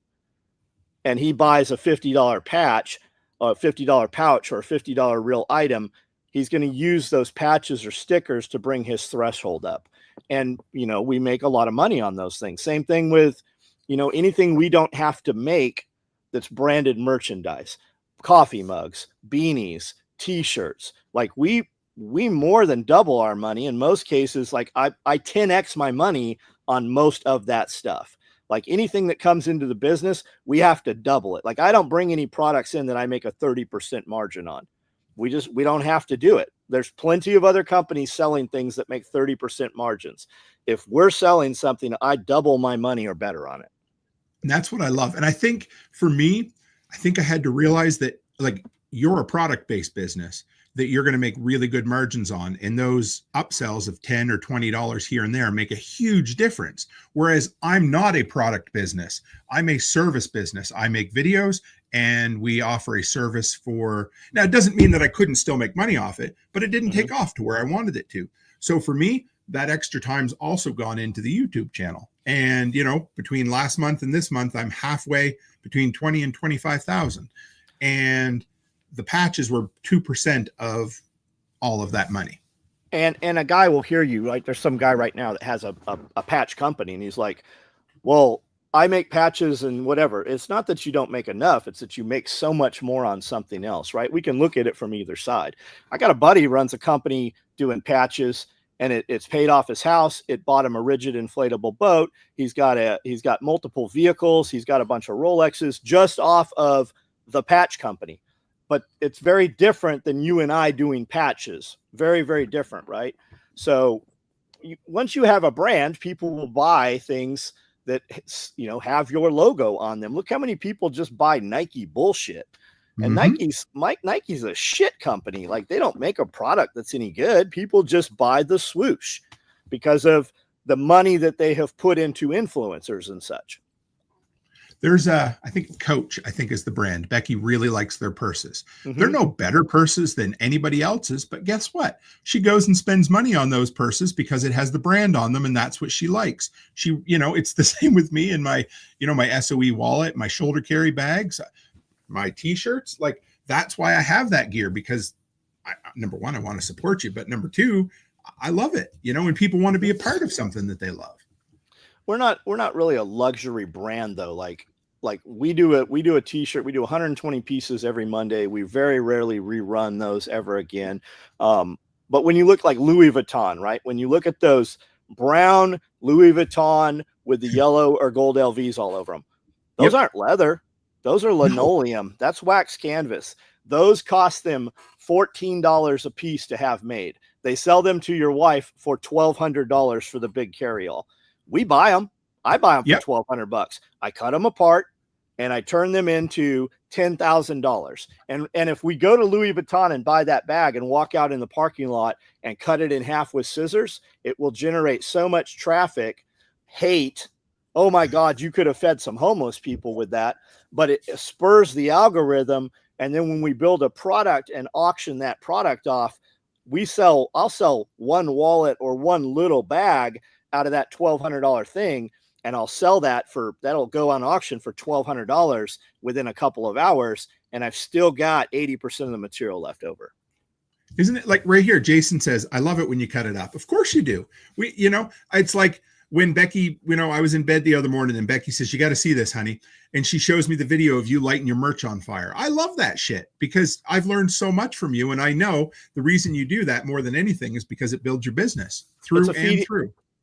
G: and he buys a $50 patch, a $50 pouch, or a $50 real item, he's going to use those patches or stickers to bring his threshold up. And, we make a lot of money on those things. Same thing with, anything we don't have to make that's branded merchandise, coffee mugs, beanies, t-shirts. Like we more than double our money in most cases. Like I 10x my money on most of that stuff. Like anything that comes into the business, we have to double it. Like I don't bring any products in that I make a 30% margin on. We don't have to do it. There's plenty of other companies selling things that make 30% margins. If we're selling something, I double my money or better on it.
C: And that's what I love. And I think for me, I had to realize that like you're a product-based business that you're going to make really good margins on, and those upsells of $10 or $20 here and there make a huge difference. Whereas I'm not a product business. I'm a service business. I make videos and we offer a service for, now it doesn't mean that I couldn't still make money off it, but it didn't take off to where I wanted it to. So for me, that extra time's also gone into the YouTube channel. And, between last month and this month, I'm halfway between 20 and 25,000. And the patches were 2% of all of that money.
G: And a guy will hear you, like there's some guy right now that has a patch company, and he's like, well, I make patches and whatever. It's not that you don't make enough. It's that you make so much more on something else, right? We can look at it from either side. I got a buddy who runs a company doing patches, and it's paid off his house. It bought him a rigid inflatable boat. He's got multiple vehicles. He's got a bunch of Rolexes just off of the patch company. But it's very different than you and I doing patches. Very, very different, right? So once you have a brand, people will buy things that, have your logo on them. Look how many people just buy Nike bullshit. And Nike's a shit company. Like they don't make a product that's any good. People just buy the swoosh because of the money that they have put into influencers and such.
C: There's I think Coach, is the brand. Becky really likes their purses. They're no better purses than anybody else's, but guess what? She goes and spends money on those purses because it has the brand on them, and that's what she likes. She, it's the same with me and my, my SOE wallet, my shoulder carry bags, my t-shirts. Like that's why I have that gear, because number one, I want to support you, but number two, I love it. When people want to be a part of something that they love.
G: We're not really a luxury brand though. Like we do a t-shirt. We do 120 pieces every Monday. We very rarely rerun those ever again. But when you look like Louis Vuitton, right? When you look at those brown Louis Vuitton with the yellow or gold LVs all over them, those aren't leather. Those are linoleum. That's wax canvas. Those cost them $14 a piece to have made. They sell them to your wife for $1,200 for the big carry-all. We buy them. I buy them for $1,200. I cut them apart and I turn them into $10,000. And if we go to Louis Vuitton and buy that bag and walk out in the parking lot and cut it in half with scissors, it will generate so much traffic, hate. Oh my God, you could have fed some homeless people with that. But it spurs the algorithm. And then when we build a product and auction that product off, I'll sell one wallet or one little bag out of that $1,200 thing, and I'll sell that'll go on auction for $1,200 within a couple of hours, and I've still got 80% of the material left over.
C: Isn't it like right here? Jason says, I love it when you cut it up. Of course you do. It's like when Becky, I was in bed the other morning and Becky says, you got to see this, honey. And she shows me the video of you lighting your merch on fire. I love that shit because I've learned so much from you. And I know the reason you do that more than anything is because it builds your business through.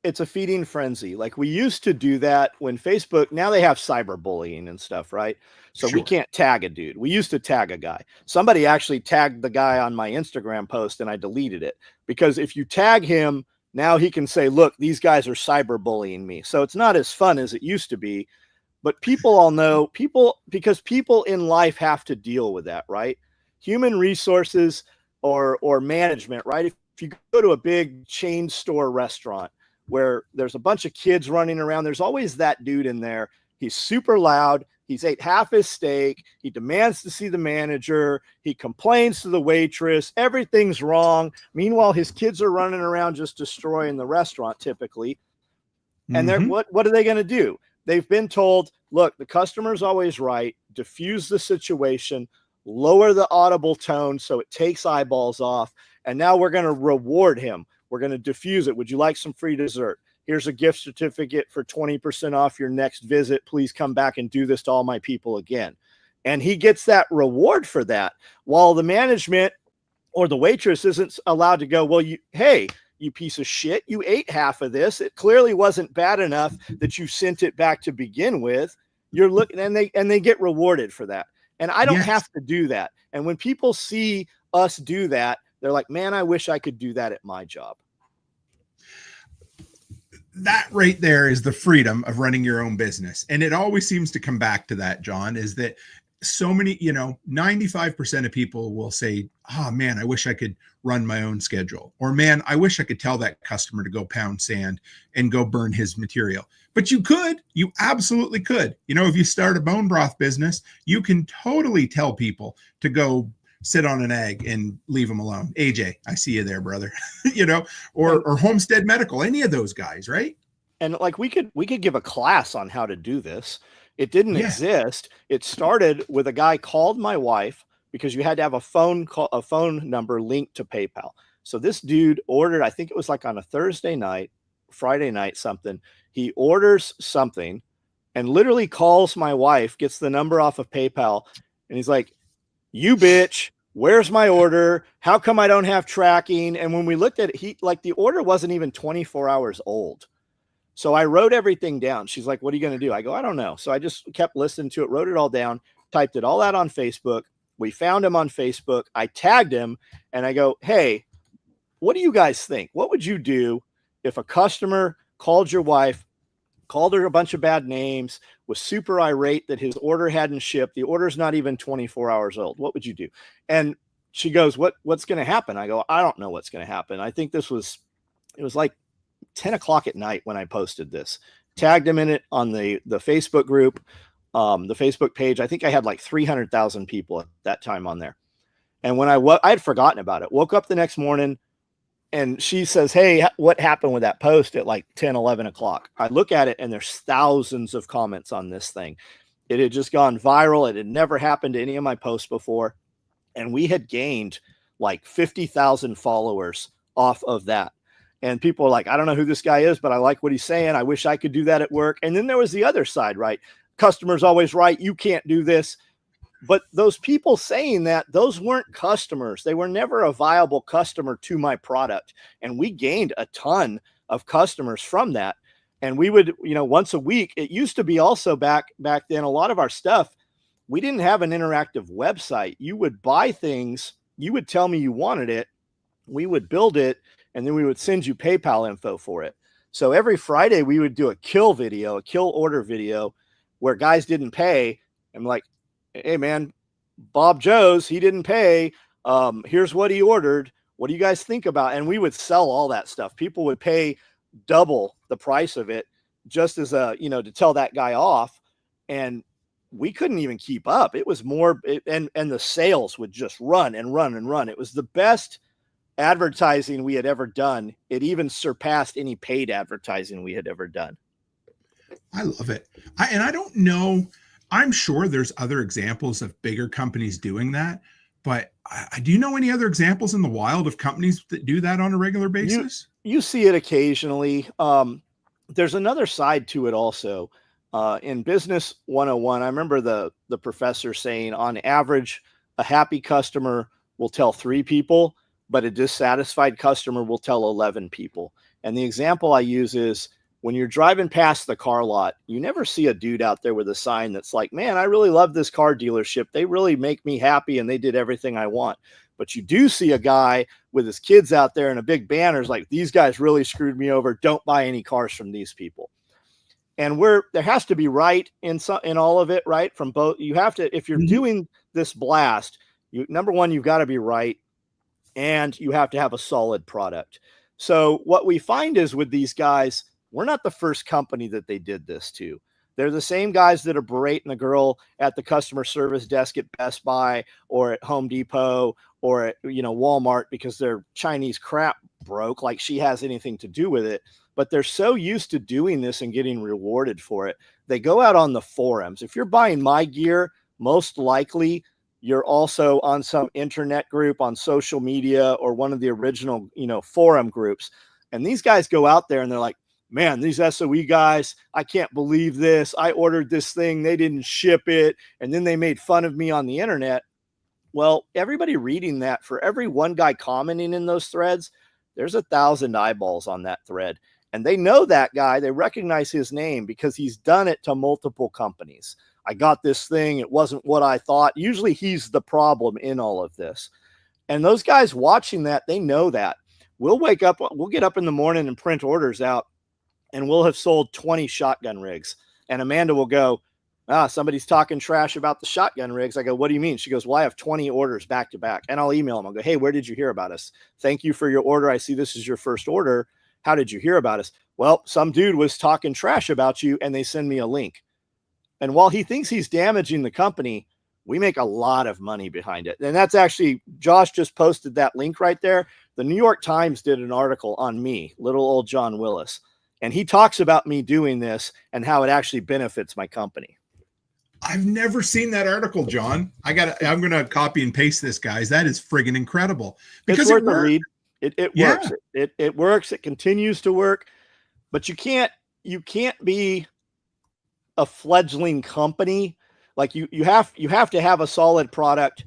G: It's a feeding frenzy. Like we used to do that when Facebook, now they have cyberbullying and stuff, right? So we can't tag a dude. We used to tag a guy. Somebody actually tagged the guy on my Instagram post and I deleted it because if you tag him, now he can say, look, these guys are cyberbullying me. So it's not as fun as it used to be, but people all know because people in life have to deal with that, right? Human resources or management, right? If you go to a big chain store restaurant, where there's a bunch of kids running around, there's always that dude in there. He's super loud. He's ate half his steak. He demands to see the manager. He complains to the waitress. Everything's wrong. Meanwhile, his kids are running around just destroying the restaurant typically. And they're what are they going to do? They've been told, look, the customer's always right. Diffuse the situation, lower the audible tone so it takes eyeballs off. And now we're going to reward him. We're going to diffuse it. Would you like some free dessert? Here's a gift certificate for 20% off your next visit. Please come back and do this to all my people again. And he gets that reward for that, while the management or the waitress isn't allowed to go, well, hey, you piece of shit, you ate half of this. It clearly wasn't bad enough that you sent it back to begin with. You're looking, and they get rewarded for that. And I don't have to do that. And when people see us do that, they're like, man, I wish I could do that at my job.
C: That right there is the freedom of running your own business. And it always seems to come back to that, John, is that so many, 95% of people will say, oh man, I wish I could run my own schedule. Or man, I wish I could tell that customer to go pound sand and go burn his material. But you absolutely could. If you start a bone broth business, you can totally tell people to go sit on an egg and leave them alone. AJ, I see you there, brother. Or Homestead Medical, any of those guys, right?
G: And like we could give a class on how to do this. It didn't exist. It started with a guy called my wife because you had to have a phone number linked to PayPal. So this dude ordered, I think it was like on a Thursday night, Friday night, something. He orders something and literally calls my wife, gets the number off of PayPal, and he's like, you bitch, where's my order? How come I don't have tracking? And when we looked at it, the order wasn't even 24 hours old. So I wrote everything down. She's like, what are you going to do? I go, I don't know. So I just kept listening to it, wrote it all down, typed it all out on Facebook. We found him on Facebook. I tagged him and I go, hey, what do you guys think? What would you do if a customer called your wife, called her a bunch of bad names, was super irate that his order hadn't shipped? The order's not even 24 hours old. What would you do? And she goes, what's going to happen? I go, I don't know what's going to happen. I think it was like 10 o'clock at night when I posted this, tagged him in it on the Facebook group, the Facebook page. I think I had like 300,000 people at that time on there. And when I had forgotten about it, woke up the next morning and she says, hey, what happened with that post at like 10, 11 o'clock? I look at it and there's thousands of comments on this thing. It had just gone viral. It had never happened to any of my posts before. And we had gained like 50,000 followers off of that. And people are like, I don't know who this guy is, but I like what he's saying. I wish I could do that at work. And then there was the other side, right? Customer's always right. You can't do this. But those people saying that, those weren't customers. They were never a viable customer to my product. And we gained a ton of customers from that. And we would, once a week, it used to be also back then, a lot of our stuff, we didn't have an interactive website. You would buy things. You would tell me you wanted it. We would build it. And then we would send you PayPal info for it. So every Friday we would do a kill order video where guys didn't pay. I'm like, hey man, Bob Joe's, he didn't pay. Here's what he ordered. What do you guys think about? And we would sell all that stuff. People would pay double the price of it just as to tell that guy off. And we couldn't even keep up. It was more, and the sales would just run and run and run. It was the best advertising we had ever done. It even surpassed any paid advertising we had ever done.
C: I love it. I don't know. I'm sure there's other examples of bigger companies doing that, but do you know any other examples in the wild of companies that do that on a regular basis?
G: You see it occasionally. There's another side to it also. In Business 101, I remember the professor saying on average, a happy customer will tell 3 people, but a dissatisfied customer will tell 11 people. And the example I use is when you're driving past the car lot, you never see a dude out there with a sign that's like, man, I really love this car dealership. They really make me happy and they did everything I want. But you do see a guy with his kids out there and a big banner's like, these guys really screwed me over. Don't buy any cars from these people. And there has to be right in all of it, right? From both. You have to, if you're doing this blast, number one, you've got to be right. And you have to have a solid product. So what we find is with these guys, we're not the first company that they did this to. They're the same guys that are berating the girl at the customer service desk at Best Buy or at Home Depot or at, Walmart because their Chinese crap broke, like she has anything to do with it. But they're so used to doing this and getting rewarded for it. They go out on the forums. If you're buying my gear, most likely you're also on some internet group on social media or one of the original, forum groups. And these guys go out there and they're like, man, these SOE guys, I can't believe this. I ordered this thing. They didn't ship it. And then they made fun of me on the internet. Well, everybody reading that, for every one guy commenting in those threads, there's 1,000 eyeballs on that thread. And they know that guy. They recognize his name because he's done it to multiple companies. I got this thing. It wasn't what I thought. Usually he's the problem in all of this. And those guys watching that, they know that. We'll get up in the morning and print orders out, and we'll have sold 20 shotgun rigs. And Amanda will go, somebody's talking trash about the shotgun rigs. I go, what do you mean? She goes, well, I have 20 orders back to back. And I'll email them. I'll go, hey, where did you hear about us? Thank you for your order. I see this is your first order. How did you hear about us? Well, some dude was talking trash about you, and they send me a link. And while he thinks he's damaging the company, we make a lot of money behind it. And that's actually, Josh just posted that link right there. The New York Times did an article on me, little old John Willis. And he talks about me doing this and how it actually benefits my company.
C: I've never seen that article, John. I'm going to copy and paste this, guys. That is friggin' incredible. Because
G: it's worth a read. It works. It works. It continues to work. But you can't be a fledgling company. Like you have to have a solid product,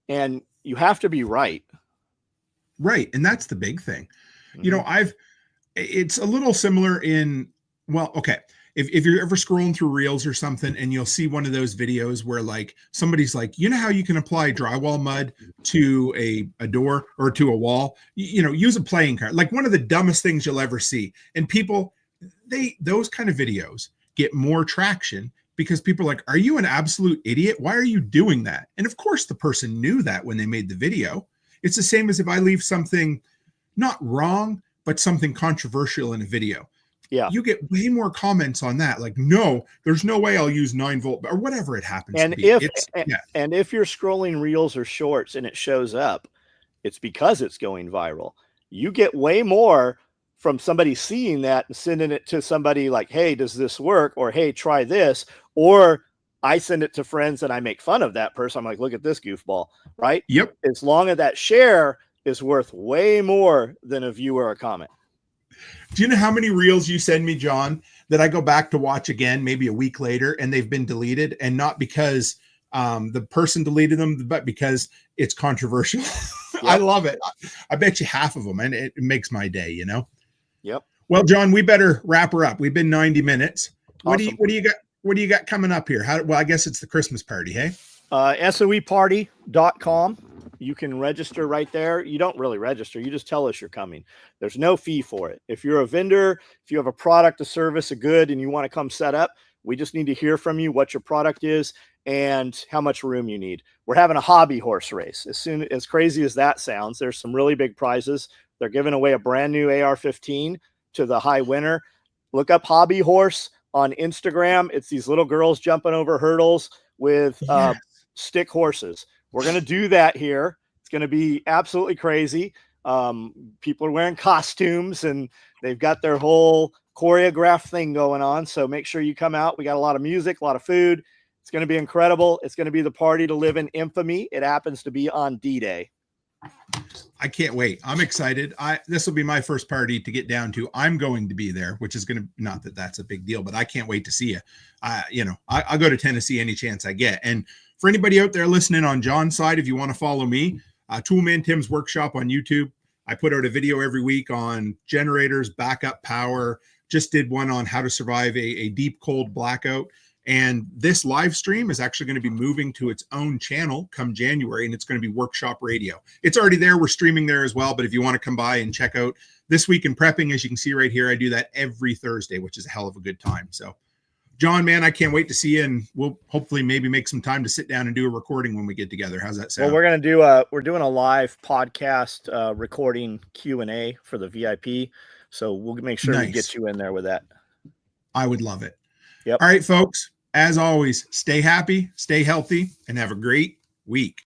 G: and you have to be right.
C: Right. And that's the big thing. Mm-hmm. It's a little similar in, well, okay. If you're ever scrolling through Reels or something and you'll see one of those videos where like somebody's like, how you can apply drywall mud to a door or to a wall, use a playing card, like one of the dumbest things you'll ever see. And people, those kind of videos get more traction because people are like, are you an absolute idiot? Why are you doing that? And of course the person knew that when they made the video. It's the same as if I leave something not wrong, but something controversial in a video. Yeah. You get way more comments on that. Like, no, there's no way I'll use 9-volt or whatever it happens to be.
G: And if you're scrolling Reels or Shorts and it shows up, it's because it's going viral. You get way more from somebody seeing that and sending it to somebody like, hey, does this work? Or, hey, try this. Or I send it to friends and I make fun of that person. I'm like, look at this goofball, right?
C: Yep.
G: As long as that share is worth way more than a view or a comment.
C: Do you know how many Reels you send me, John, that I go back to watch again, maybe a week later, and they've been deleted, and not because the person deleted them, but because it's controversial? Yep. I love it. I bet you half of them, and it makes my day,
G: Yep.
C: Well, John, we better wrap her up. We've been 90 minutes. Awesome. What do you got? What do you got coming up here? Well, I guess it's the Christmas party, hey?
G: SOEparty.com. You can register right there. You don't really register. You just tell us you're coming. There's no fee for it. If you're a vendor, if you have a product, a service, a good, and you want to come set up, we just need to hear from you what your product is and how much room you need. We're having a hobby horse race. As crazy as that sounds, there's some really big prizes. They're giving away a brand new AR-15 to the high winner. Look up Hobby Horse on Instagram. It's these little girls jumping over hurdles with stick horses. We're going to do that here. It's going to be absolutely crazy. People are wearing costumes and they've got their whole choreographed thing going on. So make sure you come out. We got a lot of music, a lot of food. It's going to be incredible. It's going to be the party to live in infamy. It happens to be on D-Day.
C: I can't wait. I'm excited. This will be my first party to get down to. I'm going to be there, which is going to, not that that's a big deal, but I can't wait to see you. I'll go to Tennessee any chance I get. And for anybody out there listening on John's side, if you want to follow me, Toolman Tim's Workshop on YouTube. I put out a video every week on generators, backup power. Just did one on how to survive a deep cold blackout. And this live stream is actually going to be moving to its own channel come January, and it's going to be Workshop Radio. It's already there. We're streaming there as well. But if you want to come by and check out This Week in Prepping, as you can see right here, I do that every Thursday, which is a hell of a good time. So, John, man, I can't wait to see you, and we'll hopefully maybe make some time to sit down and do a recording when we get together. How's that sound?
G: Well, we're doing a live podcast recording Q&A for the VIP. So we'll make sure we get you in there with that.
C: I would love it.
G: Yep.
C: All right, folks. As always, stay happy, stay healthy, and have a great week.